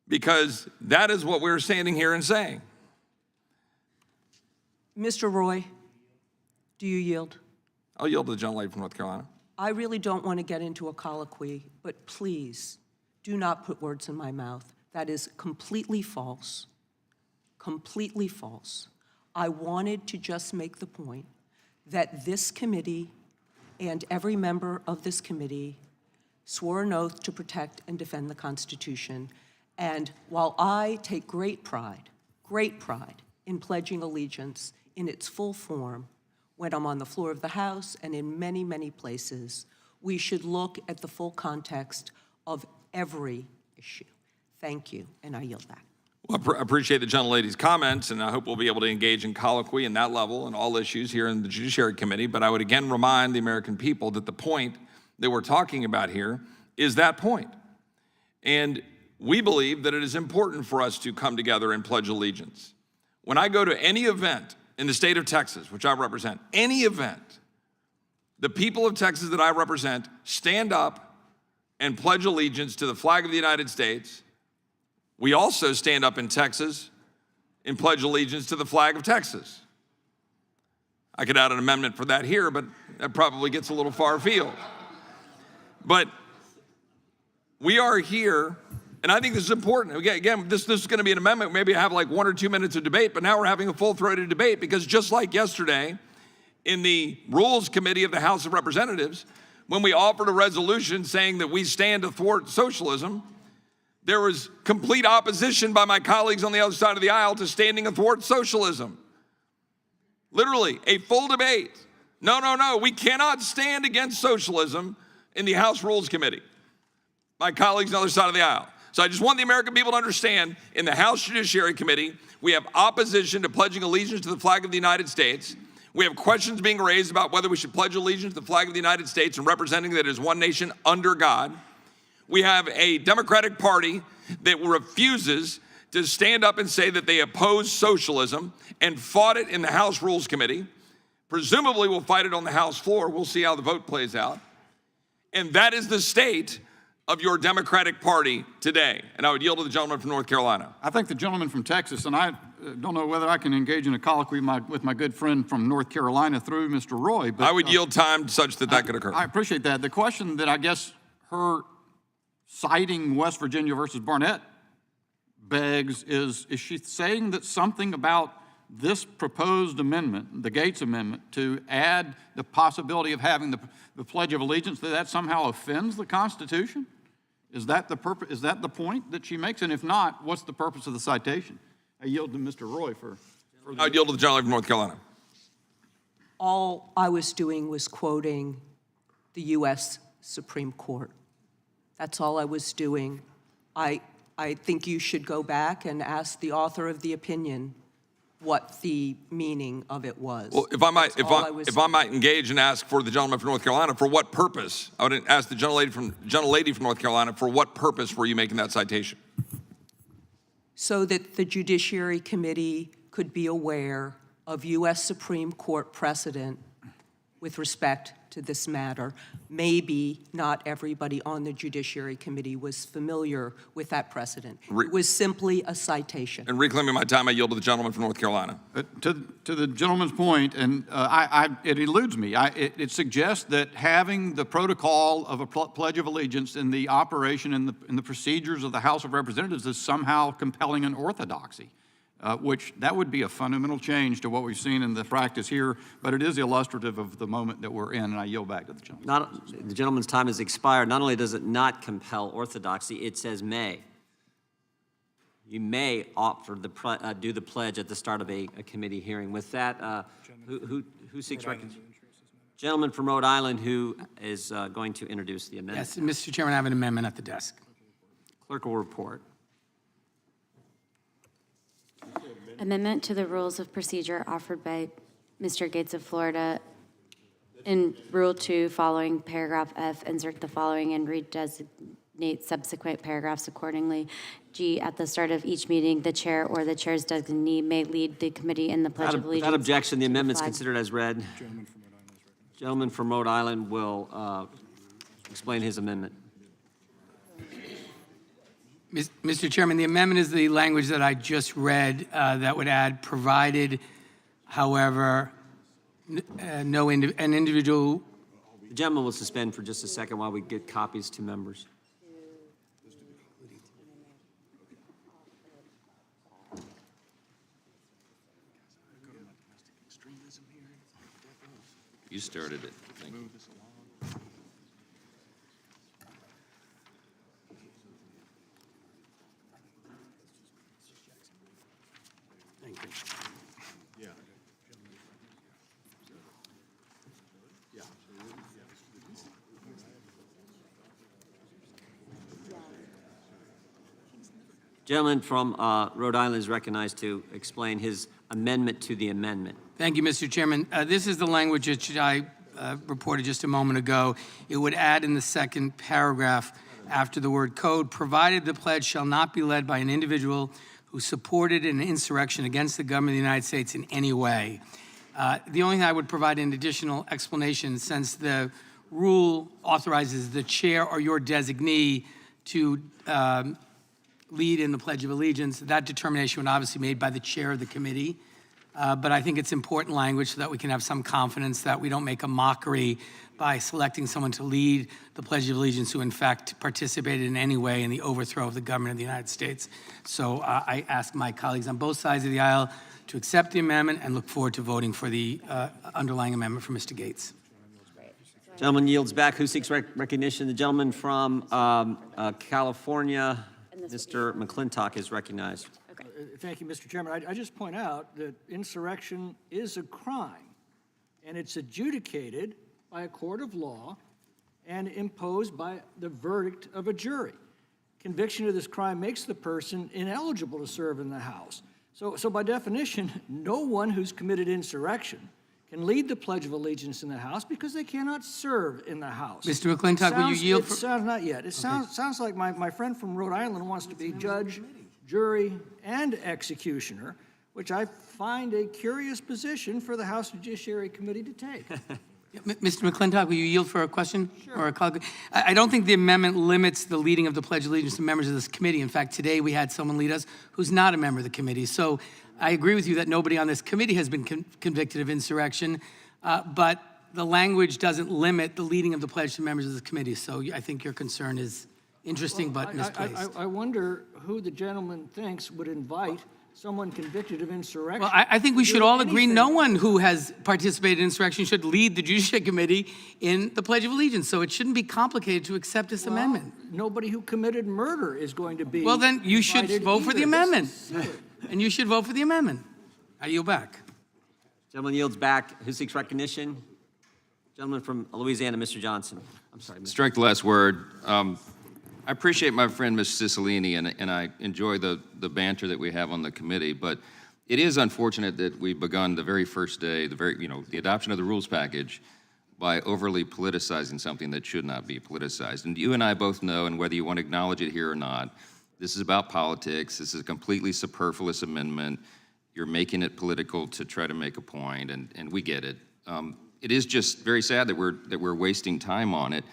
because that is what we're standing here and saying. Mr. Roy, do you yield? I'll yield to the gentlelady from North Carolina. I really don't want to get into a colloquy, but please do not put words in my mouth. That is completely false. Completely false. I wanted to just make the point that this committee and every member of this committee swore an oath to protect and defend the Constitution. And while I take great pride in pledging allegiance in its full form when I'm on the floor of the House and in many, many places, we should look at the full context of every issue. Thank you, and I yield back. Well, I appreciate the gentlelady's comments, and I hope we'll be able to engage in colloquy in that level and all issues here in the Judiciary Committee. But I would again remind the American people that the point that we're talking about here is that point. And we believe that it is important for us to come together and pledge allegiance. When I go to any event in the state of Texas, which I represent, any event, the people of Texas that I represent stand up and pledge allegiance to the flag of the United States. We also stand up in Texas and pledge allegiance to the flag of Texas. I could add an amendment for that here, but that probably gets a little far afield. But we are here, and I think this is important. Again, this is going to be an amendment. Maybe I have like 1 or 2 minutes of debate, but now we're having a full-throated debate because just like yesterday in the Rules Committee of the House of Representatives, when we offered a resolution saying that we stand to thwart socialism, there was complete opposition by my colleagues on the other side of the aisle to standing athwart socialism. Literally, a full debate. No, we cannot stand against socialism in the House Rules Committee. My colleagues on the other side of the aisle. So I just want the American people to understand, in the House Judiciary Committee, we have opposition to pledging allegiance to the flag of the United States. We have questions being raised about whether we should pledge allegiance to the flag of the United States and representing that it is one nation under God. We have a Democratic Party that refuses to stand up and say that they oppose socialism and fought it in the House Rules Committee. Presumably will fight it on the House floor. We'll see how the vote plays out. And that is the state of your Democratic Party today. And I would yield to the gentleman from North Carolina. I think the gentleman from Texas, and I don't know whether I can engage in a colloquy with my good friend from North Carolina through Mr. Roy. But I would yield time such that could occur. I appreciate that. The question that I guess her citing West Virginia versus Barnett begs is she saying that something about this proposed amendment, the Gates Amendment, to add the possibility of having the Pledge of Allegiance, that somehow offends the Constitution? Is that the purpose? Is that the point that she makes? And if not, what's the purpose of the citation? I yield to Mr. Roy for I would yield to the gentleman from North Carolina. All I was doing was quoting the U.S. Supreme Court. That's all I was doing. I think you should go back and ask the author of the opinion what the meaning of it was. Well, if I might engage and ask for the gentleman from North Carolina, for what purpose? I would ask the gentlelady from North Carolina, for what purpose were you making that citation? So that the Judiciary Committee could be aware of U.S. Supreme Court precedent with respect to this matter. Maybe not everybody on the Judiciary Committee was familiar with that precedent. It was simply a citation. And reclaiming my time, I yield to the gentleman from North Carolina. To the gentleman's point, and it eludes me. It suggests that having the protocol of a Pledge of Allegiance in the operation in the procedures of the House of Representatives is somehow compelling an orthodoxy, which that would be a fundamental change to what we've seen in the practice here, but it is illustrative of the moment that we're in, and I yield back to the gentleman. The gentleman's time has expired. Not only does it not compel orthodoxy, it says may. You may opt for do the pledge at the start of a committee hearing. With that, who seeks recognition? Gentleman from Rhode Island who is going to introduce the amendment. Yes, Mr. Chairman, I have an amendment at the desk. Clerk will report. Amendment to the Rules of Procedure offered by Mr. Gates of Florida. In Rule 2, following paragraph F, insert the following and redesignate subsequent paragraphs accordingly. G, at the start of each meeting, the chair or the chair's designee may lead the committee in the Pledge of Allegiance. Without objection, the amendment is flag. considered as read. Gentleman from Rhode Island will explain his amendment. Mr. Chairman, the amendment is the language that I just read that would add, provided, however, an individual. The gentleman will suspend for just a second while we get copies to members. You started it. Thank you. Gentleman from Rhode Island is recognized to explain his amendment to the amendment. Thank you, Mr. Chairman. This is the language that I reported just a moment ago. It would add in the second paragraph after the word code, provided the pledge shall not be led by an individual who supported an insurrection against the government of the United States in any way. The only thing I would provide an additional explanation, since the rule authorizes the chair or your designee to lead in the Pledge of Allegiance, that determination would obviously be made by the chair of the committee. But I think it's important language so that we can have some confidence that we don't make a mockery by selecting someone to lead the Pledge of Allegiance who in fact participated in any way in the overthrow of the government of the United States. So I ask my colleagues on both sides of the aisle to accept the amendment and look forward to voting for the underlying amendment from Mr. Gates. Gentleman yields back. Who seeks recognition? The gentleman from California, Mr. McClintock, is recognized. Thank you, Mr. Chairman. I just point out that insurrection is a crime, and it's adjudicated by a court of law and imposed by the verdict of a jury. Conviction of this crime makes the person ineligible to serve in the House. So by definition, no one who's committed insurrection can lead the Pledge of Allegiance in the House because they cannot serve in the House. Mr. McClintock, will you yield for... Not yet. It sounds like my friend from Rhode Island wants to be judge, jury, and executioner, which I find a curious position for the House Judiciary Committee to take. Mr. McClintock, will you yield for a question? Sure. Or a call? I don't think the amendment limits the leading of the Pledge of Allegiance to members of this committee. In fact, today we had someone lead us who's not a member of the committee. So I agree with you that nobody on this committee has been convicted of insurrection, but the language doesn't limit the leading of the pledge to members of the committee. So I think your concern is interesting but misplaced. I wonder who the gentleman thinks would invite someone convicted of insurrection. Well, I think we should all agree no one who has participated in insurrection should lead the Judiciary Committee in the Pledge of Allegiance. So it shouldn't be complicated to accept this amendment. Nobody who committed murder is going to be. Well, then you should vote for the amendment. This is And you should vote for the amendment. I yield back. Gentleman yields back. Who seeks recognition? Gentleman from Louisiana, Mr. Johnson. I'm sorry. Mr. Strike the last word. I appreciate my friend, Ms. Cicilline, and I enjoy the banter that we have on the committee, but it is unfortunate that we've begun the very first day, the adoption of the rules package by overly politicizing something that should not be politicized. And you and I both know, and whether you want to acknowledge it here or not, this is about politics. This is a completely superfluous amendment. You're making it political to try to make a point, and we get it. It is just very sad that we're wasting time on it.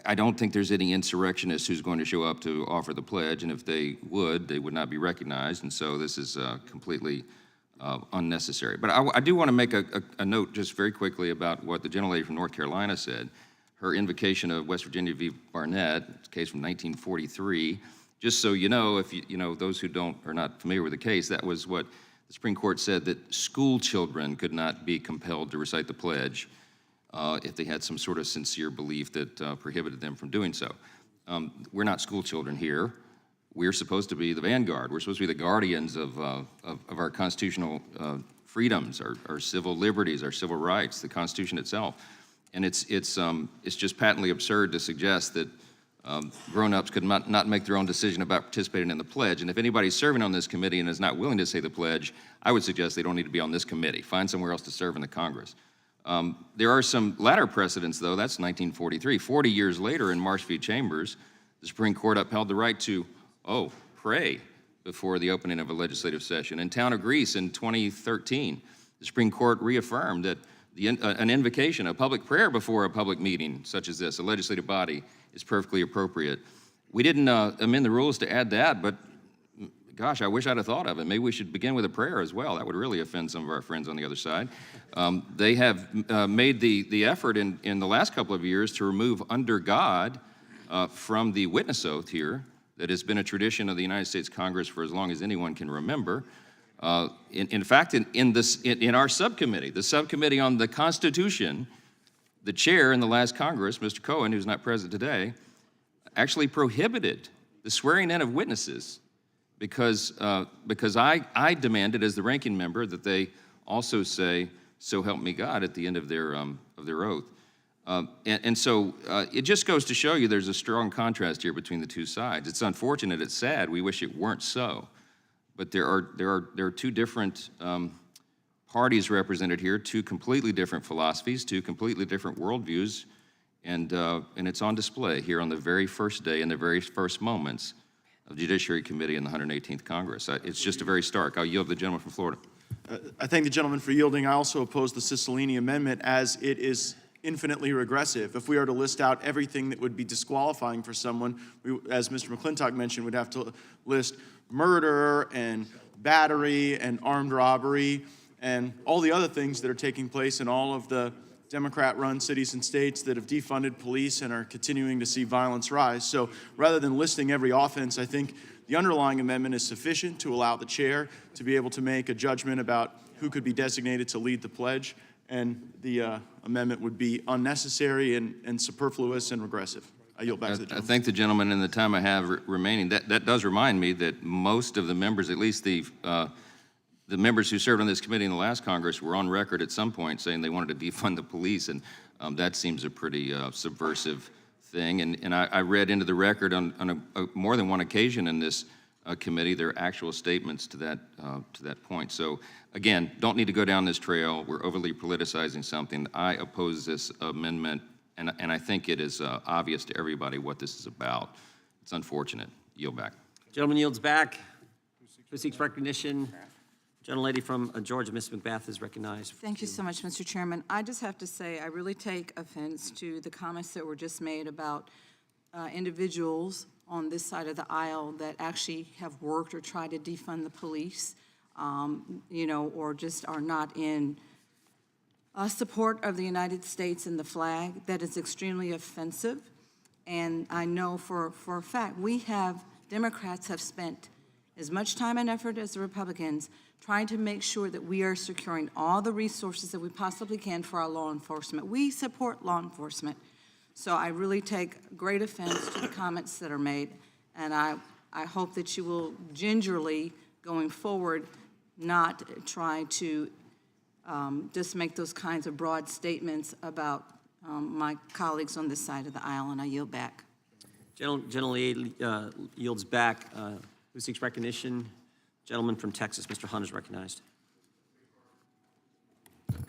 I don't think there's any insurrectionist who's going to show up to offer the pledge, and if they would not be recognized, and so this is completely unnecessary. But I do want to make a note just very quickly about what the gentlelady from North Carolina said. Her invocation of West Virginia v. Barnett, it's a case from 1943. Just so you know, if those who are not familiar with the case, that was what the Supreme Court said, that school children could not be compelled to recite the pledge if they had some sort of sincere belief that prohibited them from doing so. We're not school children here. We're supposed to be the vanguard. We're supposed to be the guardians of our constitutional freedoms, our civil liberties, our civil rights, the Constitution itself. And it's just patently absurd to suggest that grown-ups could not make their own decision about participating in the pledge. And if anybody's serving on this committee and is not willing to say the pledge, I would suggest they don't need to be on this committee. Find somewhere else to serve in the Congress. There are some latter precedents, though. That's 1943. 40 years later, in Marsh v. Chambers, the Supreme Court upheld the right to, pray before the opening of a legislative session. In Town of Greece in 2013, the Supreme Court reaffirmed that an invocation, a public prayer before a public meeting such as this, a legislative body, is perfectly appropriate. We didn't amend the rules to add that, but gosh, I wish I'd have thought of it. Maybe we should begin with a prayer as well. That would really offend some of our friends on the other side. They have made the effort in the last couple of years to remove under God from the witness oath here that has been a tradition of the United States Congress for as long as anyone can remember. In fact, in our subcommittee, the subcommittee on the Constitution, the chair in the last Congress, Mr. Cohen, who's not present today, actually prohibited the swearing in of witnesses because I demanded as the ranking member that they also say, "So help me God," at the end of their oath. So it just goes to show you there's a strong contrast here between the two sides. It's unfortunate, it's sad, we wish it weren't so. But there are two different parties represented here, two completely different philosophies, two completely different worldviews, and it's on display here on the very first day and the very first moments of the Judiciary Committee in the 118th Congress. It's just a very stark. I'll yield to the gentleman from Florida. I thank the gentleman for yielding. I also oppose the Cicilline Amendment as it is infinitely regressive. If we are to list out everything that would be disqualifying for someone, as Mr. McClintock mentioned, we'd have to list murder and battery and armed robbery and all the other things that are taking place in all of the Democrat-run cities and states that have defunded police and are continuing to see violence rise. So rather than listing every offense, I think the underlying amendment is sufficient to allow the chair to be able to make a judgment about who could be designated to lead the pledge, and the amendment would be unnecessary and superfluous and regressive. I yield back to the gentleman. I thank the gentleman in the time I have remaining. That does remind me that most of the members, at least the members who served on this committee in the last Congress, were on record at some point saying they wanted to defund the police, and that seems a pretty subversive thing. And I read into the record on more than one occasion in this committee their actual statements to that point. So again, don't need to go down this trail. We're overly politicizing something. I oppose this amendment, and I think it is obvious to everybody what this is about. It's unfortunate. Yield back. Gentleman yields back. Who seeks recognition? Gentlelady from Georgia, Ms. McBath, is recognized. Thank you so much, Mr. Chairman. I just have to say I really take offense to the comments that were just made about individuals on this side of the aisle that actually have worked or tried to defund the police, or just are not in support of the United States and the flag. That is extremely offensive. And I know for a fact Democrats have spent as much time and effort as the Republicans trying to make sure that we are securing all the resources that we possibly can for our law enforcement. We support law enforcement. So I really take great offense to the comments that are made, and I hope that you will gingerly, going forward, not try to just make those kinds of broad statements about my colleagues on this side of the aisle, and I yield back. Gentlelady yields back. Who seeks recognition? Gentleman from Texas, Mr. Hunt, is recognized.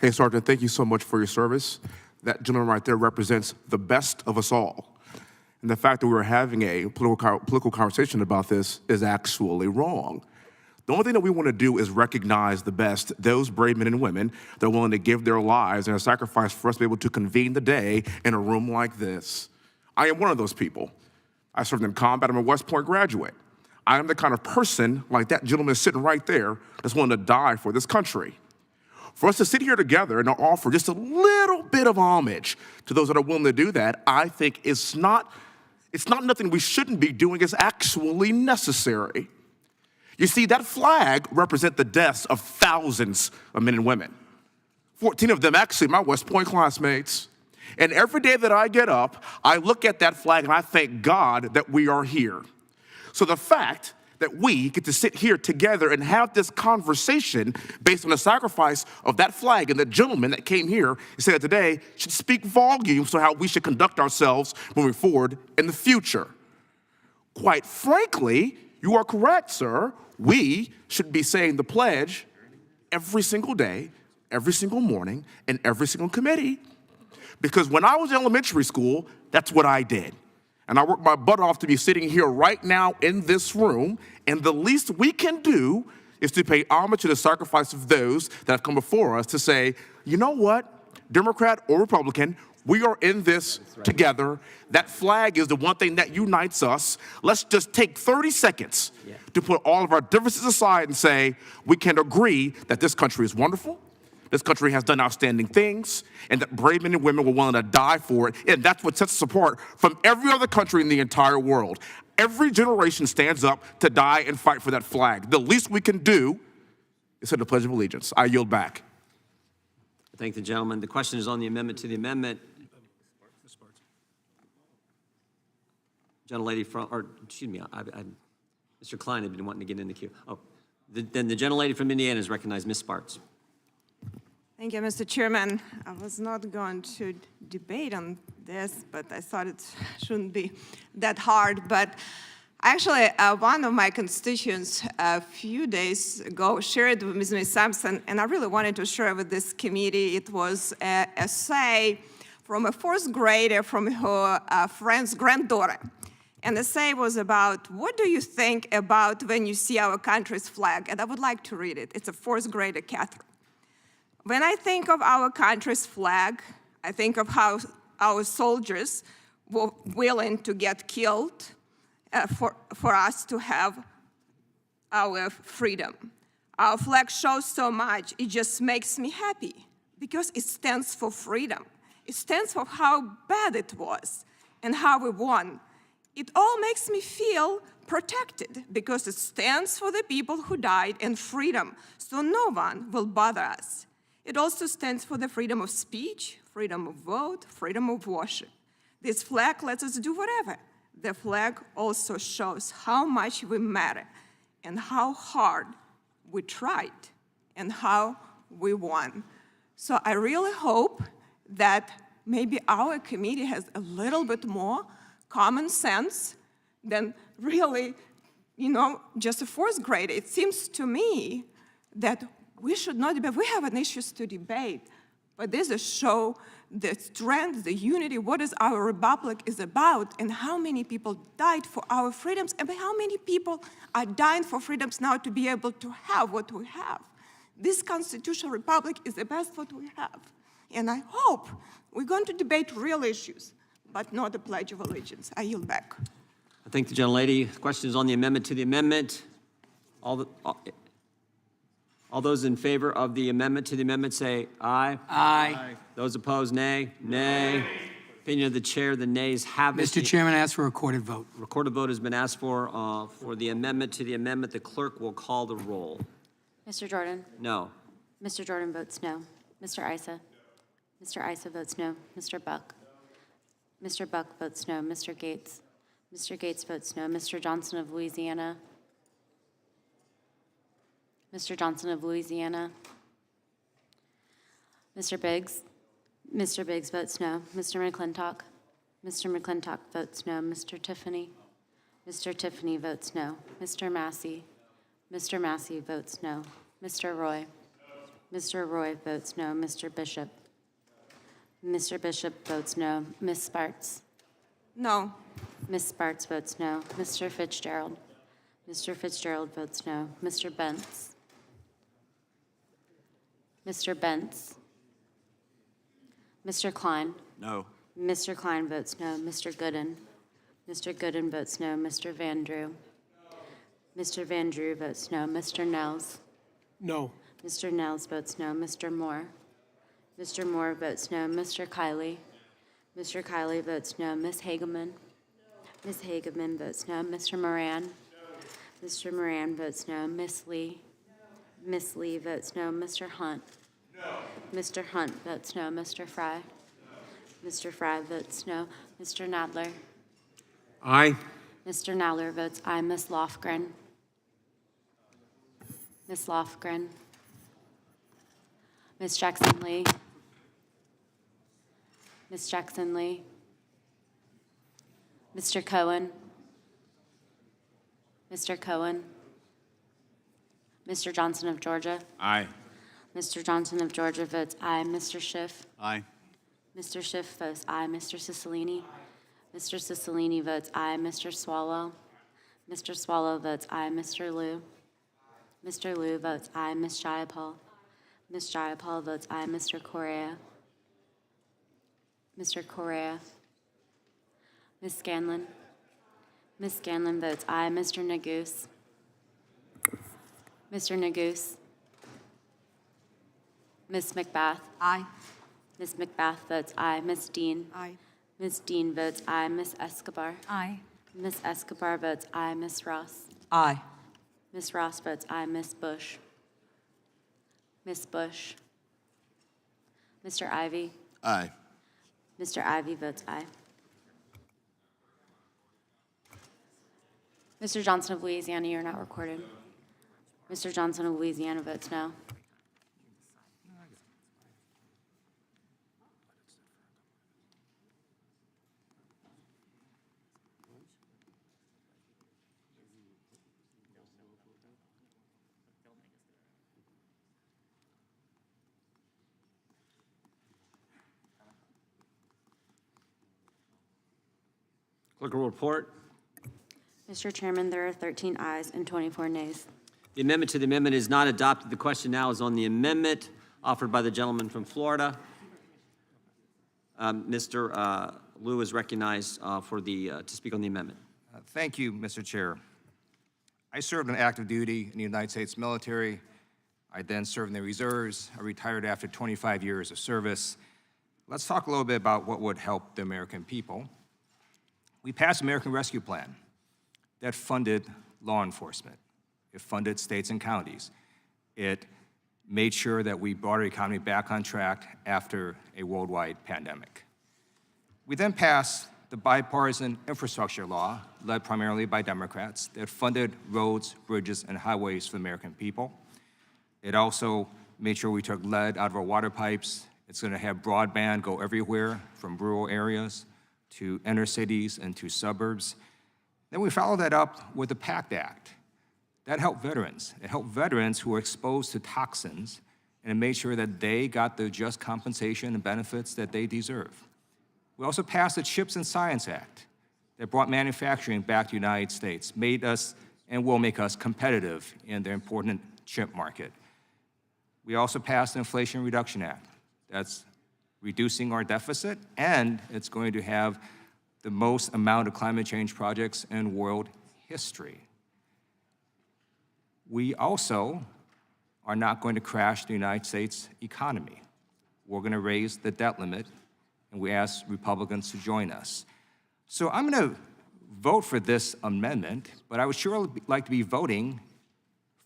Hey, Sergeant, thank you so much for your service. That gentleman right there represents the best of us all. And the fact that we were having a political conversation about this is actually wrong. The only thing that we want to do is recognize the best, those brave men and women that are willing to give their lives and a sacrifice for us to be able to convene the day in a room like this. I am one of those people. I served in combat. I'm a West Point graduate. I am the kind of person, like that gentleman sitting right there, that's willing to die for this country. For us to sit here together and offer just a little bit of homage to those that are willing to do that, I think it's not nothing we shouldn't be doing. It's actually necessary. You see, that flag represents the deaths of thousands of men and women. 14 of them actually my West Point classmates. And every day that I get up, I look at that flag and I thank God that we are here. So the fact that we get to sit here together and have this conversation based on the sacrifice of that flag and the gentleman that came here and said today should speak volumes to how we should conduct ourselves moving forward in the future. Quite frankly, you are correct, sir. We should be saying the pledge every single day, every single morning, and every single committee. Because when I was in elementary school, that's what I did. And I worked my butt off to be sitting here right now in this room, and the least we can do is to pay homage to the sacrifice of those that have come before us to say, you know what, Democrat or Republican, We are in this together. That flag is the one thing that unites us. Let's just take 30 seconds to put all of our differences aside and say we can agree that this country is wonderful, this country has done outstanding things, and that brave men and women were willing to die for it. And that's what sets us apart from every other country in the entire world. Every generation stands up to die and fight for that flag. The least we can do is say the Pledge of Allegiance. I yield back. I thank the gentleman. The question is on the amendment to the amendment. Gentlelady from, or excuse me, Mr. Klein had been wanting to get in the queue. Oh, then the gentlelady from Indiana is recognized, Ms. Sparks. Thank you, Mr. Chairman. I was not going to debate on this, but I thought it shouldn't be that hard. But actually, one of my constituents a few days ago shared with Ms. Sampson, and I really wanted to share with this committee. It was an essay from a fourth grader from her friend's granddaughter. And the essay was about, what do you think about when you see our country's flag? And I would like to read it. It's a fourth grader, Catherine. When I think of our country's flag, I think of how our soldiers were willing to get killed for us to have our freedom. Our flag shows so much, it just makes me happy because it stands for freedom. It stands for how bad it was and how we won. It all makes me feel protected because it stands for the people who died in freedom, so no one will bother us. It also stands for the freedom of speech, freedom of vote, freedom of worship. This flag lets us do whatever. The flag also shows how much we matter and how hard we tried and how we won. So I really hope that maybe our committee has a little bit more common sense than really, just a fourth grader. It seems to me that we should not debate. We have an issues to debate, but this is show the strength, the unity, what is our republic is about, and how many people died for our freedoms, and how many people are dying for freedoms now to be able to have what we have. This constitutional republic is the best what we have. And I hope we're going to debate real issues, but not the Pledge of Allegiance. I yield back. I thank the gentlelady. Questions on the amendment to the amendment? All those in favor of the amendment to the amendment say aye. Aye. Those opposed, nay. Nay. Opinion of the chair, the nays have it. Mr. Chairman, I ask for a recorded vote. Recorded vote has been asked for the amendment to the amendment. The clerk will call the roll. Mr. Jordan? No. Mr. Jordan votes no. Mr. Issa? Mr. Issa votes no. Mr. Buck? Mr. Buck votes no. Mr. Gates? Mr. Gates votes no. Mr. Johnson of Louisiana? Mr. Johnson of Louisiana? Mr. Biggs? Mr. Biggs votes no. Mr. McClintock? Mr. McClintock votes no. Mr. Tiffany? Mr. Tiffany votes no. Mr. Massey? Mr. Massey votes no. Mr. Roy? Mr. Roy votes no. Mr. Bishop? Mr. Bishop votes no. Ms. Sparts? No. Ms. Sparts votes no. Mr. Fitzgerald? Mr. Fitzgerald votes no. Mr. Bentz? Mr. Bentz? Mr. Klein? No. Mr. Klein votes no. Mr. Gooden? Mr. Gooden votes no. Mr. Van Drew? Mr. Van Drew votes no. Mr. Nels? No. Mr. Nels votes no. Mr. Moore? Mr. Moore votes no. Mr. Kiley? Mr. Kiley votes no. Ms. Hageman? Ms. Hageman votes no. Mr. Moran? Mr. Moran votes no. Ms. Lee? Ms. Lee votes no. Mr. Hunt? Mr. Hunt votes no. Mr. Fry? Mr. Fry votes no. Mr. Nadler? Aye. Mr. Nadler votes aye. Ms. Lofgren? Ms. Lofgren? Ms. Jackson Lee? Ms. Jackson Lee? Mr. Cohen? Mr. Cohen? Mr. Johnson of Georgia? Aye. Mr. Johnson of Georgia votes aye. Mr. Schiff? Aye. Mr. Schiff votes aye. Mr. Cicilline? Mr. Cicilline votes aye. Mr. Swallow? Mr. Swallow votes aye. Mr. Liu? Mr. Liu votes aye. Ms. Jayapal? Ms. Jayapal votes aye. Mr. Correa? Mr. Correa. Ms. Scanlon. Ms. Scanlon votes aye. Mr. Neguse. Mr. Neguse. Ms. McBath. Aye. Ms. McBath votes aye. Ms. Dean. Aye. Ms. Dean votes aye. Ms. Escobar. Aye. Ms. Escobar votes aye. Ms. Ross. Aye. Ms. Ross votes aye. Ms. Bush. Ms. Bush. Mr. Ivy. Aye. Mr. Ivy votes aye. Mr. Johnson of Louisiana, you're not recorded. Mr. Johnson of Louisiana votes no. Clerk will report. Mr. Chairman, there are 13 ayes and 24 nays. The amendment to the amendment is not adopted. The question now is on the amendment offered by the gentleman from Florida. Mr. Liu is recognized to speak on the amendment. Thank you, Mr. Chair. I served on active duty in the United States military. I then served in the reserves. I retired after 25 years of service. Let's talk a little bit about what would help the American people. We passed the American Rescue Plan that funded law enforcement. It funded states and counties. It made sure that we brought our economy back on track after a worldwide pandemic. We then passed the bipartisan infrastructure law, led primarily by Democrats, that funded roads, bridges, and highways for the American people. It also made sure we took lead out of our water pipes. It's going to have broadband go everywhere, from rural areas to inner cities and to suburbs. Then we followed that up with the PACT Act. That helped veterans. It helped veterans who were exposed to toxins, and it made sure that they got the just compensation and benefits that they deserve. We also passed the CHIPS and Science Act that brought manufacturing back to the United States, made us and will make us competitive in the important chip market. We also passed the Inflation Reduction Act. That's reducing our deficit, and it's going to have the most amount of climate change projects in world history. We also are not going to crash the United States economy. We're going to raise the debt limit, and we ask Republicans to join us. So I'm going to vote for this amendment, but I would sure like to be voting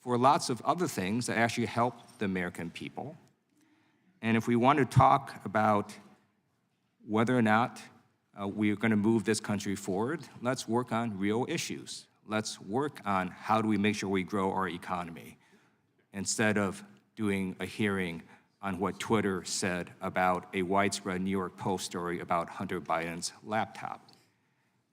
for lots of other things that actually help the American people. And if we want to talk about whether or not we are going to move this country forward, let's work on real issues. Let's work on how do we make sure we grow our economy instead of doing a hearing on what Twitter said about a widespread New York Post story about Hunter Biden's laptop.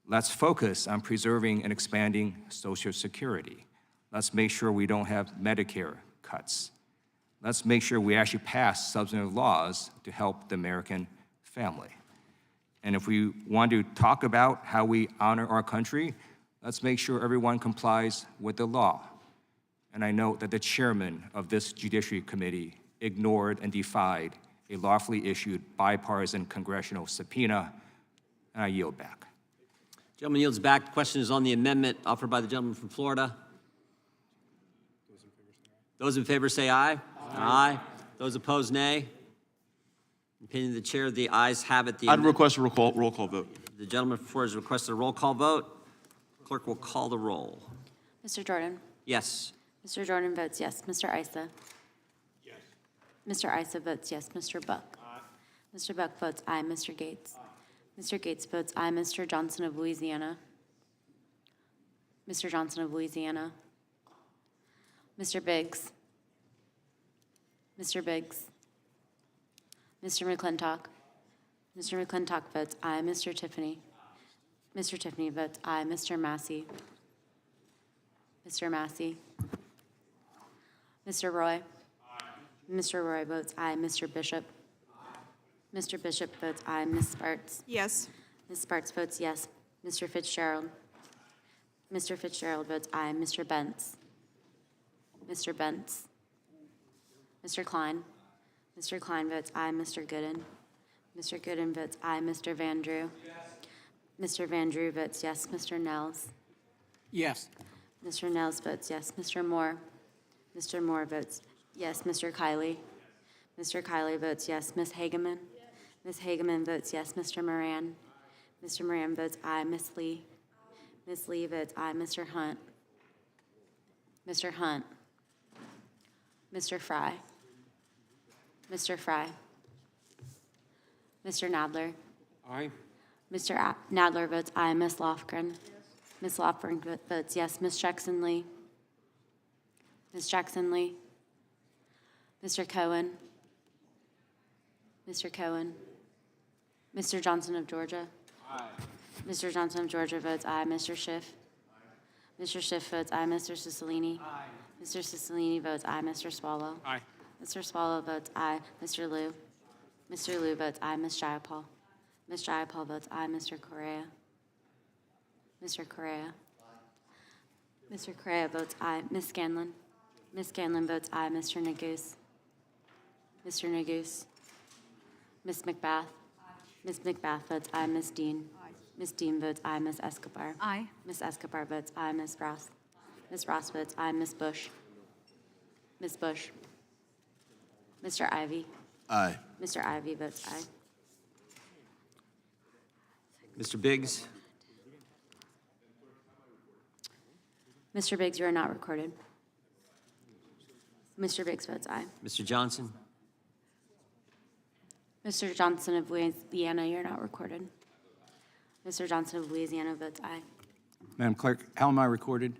Let's focus on preserving and expanding Social Security. Let's make sure we don't have Medicare cuts. Let's make sure we actually pass substantive laws to help the American family. And if we want to talk about how we honor our country, let's make sure everyone complies with the law. And I note that the chairman of this Judiciary Committee ignored and defied a lawfully issued bipartisan congressional subpoena, and I yield back. Gentleman yields back. The question is on the amendment offered by the gentleman from Florida. Those in favor say aye. Aye. Those opposed, nay. In opinion of the chair, the ayes have it. I'd request a roll call vote. The gentleman from Florida has requested a roll call vote. Clerk will call the roll. Mr. Jordan? Yes. Mr. Jordan votes yes. Mr. Issa? Yes. Mr. Issa votes yes. Mr. Buck? Aye. Mr. Buck votes aye. Mr. Gates? Aye. Mr. Gates votes aye. Mr. Johnson of Louisiana? Mr. Johnson of Louisiana? Mr. Biggs? Mr. Biggs? Mr. McClintock? Mr. McClintock votes aye. Mr. Tiffany? Mr. Tiffany votes aye. Mr. Massey? Mr. Massey? Mr. Roy? Mr. Roy votes aye. Mr. Bishop? Mr. Bishop votes aye. Ms. Sparks? Yes. Ms. Sparks votes yes. Mr. Fitzgerald? Mr. Fitzgerald votes aye. Mr. Bentz? Mr. Bentz? Mr. Klein? Mr. Klein votes aye. Mr. Gooden? Mr. Gooden votes aye. Mr. Vandrew? Mr. Vandrew votes yes. Mr. Nels? Yes. Mr. Nels votes yes. Mr. Moore? Mr. Moore votes yes. Mr. Kiley? Mr. Kiley votes yes. Ms. Hageman? Ms. Hageman votes yes. Mr. Moran? Mr. Moran votes aye. Ms. Lee? Ms. Lee votes aye. Mr. Hunt? Mr. Hunt? Mr. Fry? Mr. Fry? Mr. Nadler? Aye. Mr. Nadler votes aye. Ms. Lofgren? Ms. Lofgren votes yes. Ms. Jackson Lee? Ms. Jackson Lee? Mr. Cohen? Mr. Cohen? Mr. Johnson of Georgia? Aye. Mr. Johnson of Georgia votes aye. Mr. Schiff? Mr. Schiff votes aye. Mr. Cicilline? Aye. Mr. Cicilline votes aye. Mr. Swallow? Aye. Mr. Swallow votes aye. Mr. Liu? Mr. Liu votes aye. Ms. Jayapal? Ms. Jayapal votes aye. Mr. Correa? Mr. Correa? Mr. Correa votes aye. Ms. Scanlon? Ms. Scanlon votes aye. Mr. Neguse? Mr. Neguse? Ms. McBath? Ms. McBath votes aye. Ms. Dean? Ms. Dean votes aye. Ms. Escobar? Aye. Ms. Escobar votes aye. Ms. Ross? Ms. Ross votes aye. Ms. Bush? Ms. Bush? Mr. Ivy? Aye. Mr. Ivy votes aye. Mr. Biggs? Mr. Biggs, you are not recorded. Mr. Biggs votes aye. Mr. Johnson? Mr. Johnson of Louisiana, you're not recorded. Mr. Johnson of Louisiana votes aye. Madam Clerk, how am I recorded?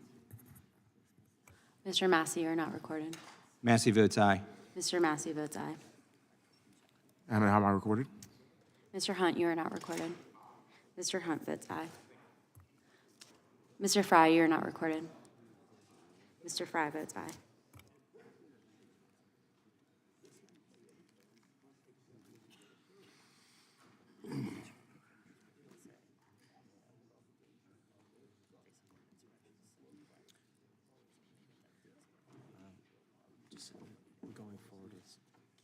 Mr. Massey, you're not recorded. Massey votes aye. Mr. Massey votes aye. And how am I recorded? Mr. Hunt, you are not recorded. Mr. Hunt votes aye. Mr. Fry, you are not recorded. Mr. Fry votes aye. Going forward,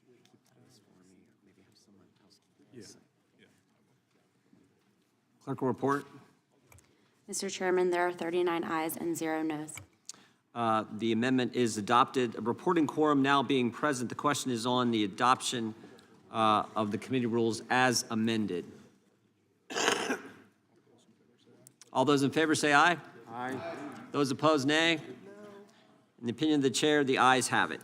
keep this for me, maybe have someone else. Clerk will report. Mr. Chairman, there are 39 ayes and 0 noes. The amendment is adopted. A reporting quorum now being present, the question is on the adoption of the committee rules as amended. All those in favor say aye. Aye. Those opposed, nay. In the opinion of the chair, the ayes have it.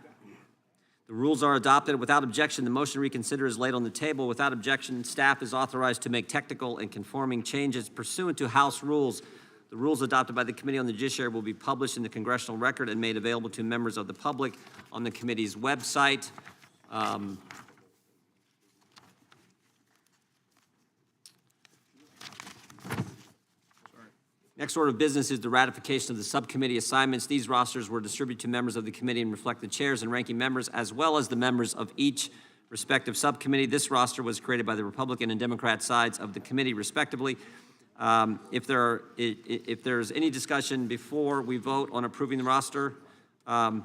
The rules are adopted. Without objection, the motion to reconsider is laid on the table. Without objection, staff is authorized to make technical and conforming changes pursuant to House rules. The rules adopted by the Committee on the Judiciary will be published in the Congressional Record and made available to members of the public on the committee's website. Next order of business is the ratification of the subcommittee assignments. These rosters were distributed to members of the committee and reflect the chairs and ranking members, as well as the members of each respective subcommittee. This roster was created by the Republican and Democrat sides of the committee, respectively. If there's any discussion before we vote on approving the roster, Sorry,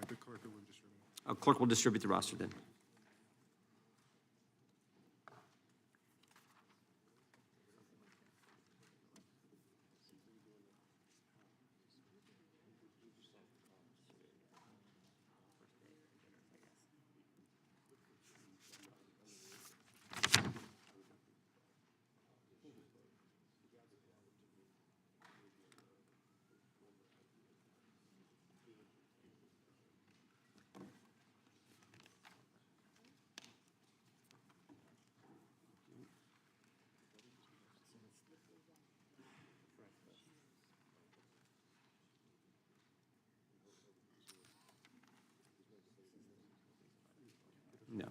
the clerk will distribute. clerk will distribute the roster then. No.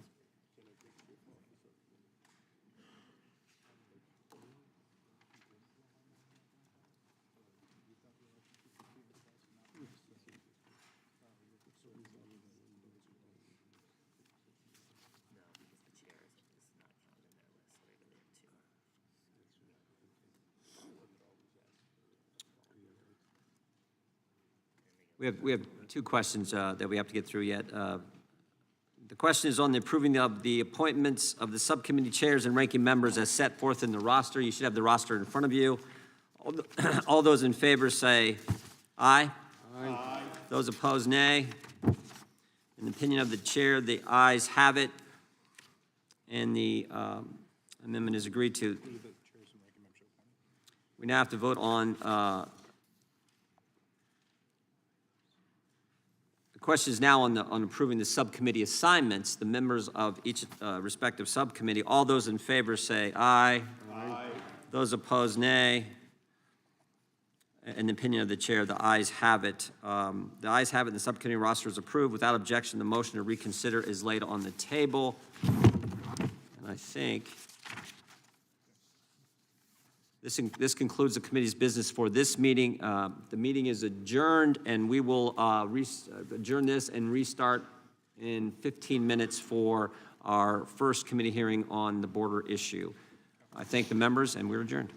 We have two questions that we have to get through yet. The question is on the approving of the appointments of the subcommittee chairs and ranking members as set forth in the roster. You should have the roster in front of you. All those in favor say aye. Aye. Those opposed, nay. In the opinion of the chair, the ayes have it, and the amendment is agreed to. We now have to vote on the question is now on approving the subcommittee assignments. The members of each respective subcommittee. All those in favor say aye. Aye. Those opposed, nay. In the opinion of the chair, the ayes have it. The ayes have it, and the subcommittee roster is approved. Without objection, the motion to reconsider is laid on the table. And I think this concludes the committee's business for this meeting. The meeting is adjourned, and we will adjourn this and restart in 15 minutes for our first committee hearing on the border issue. I thank the members, and we're adjourned.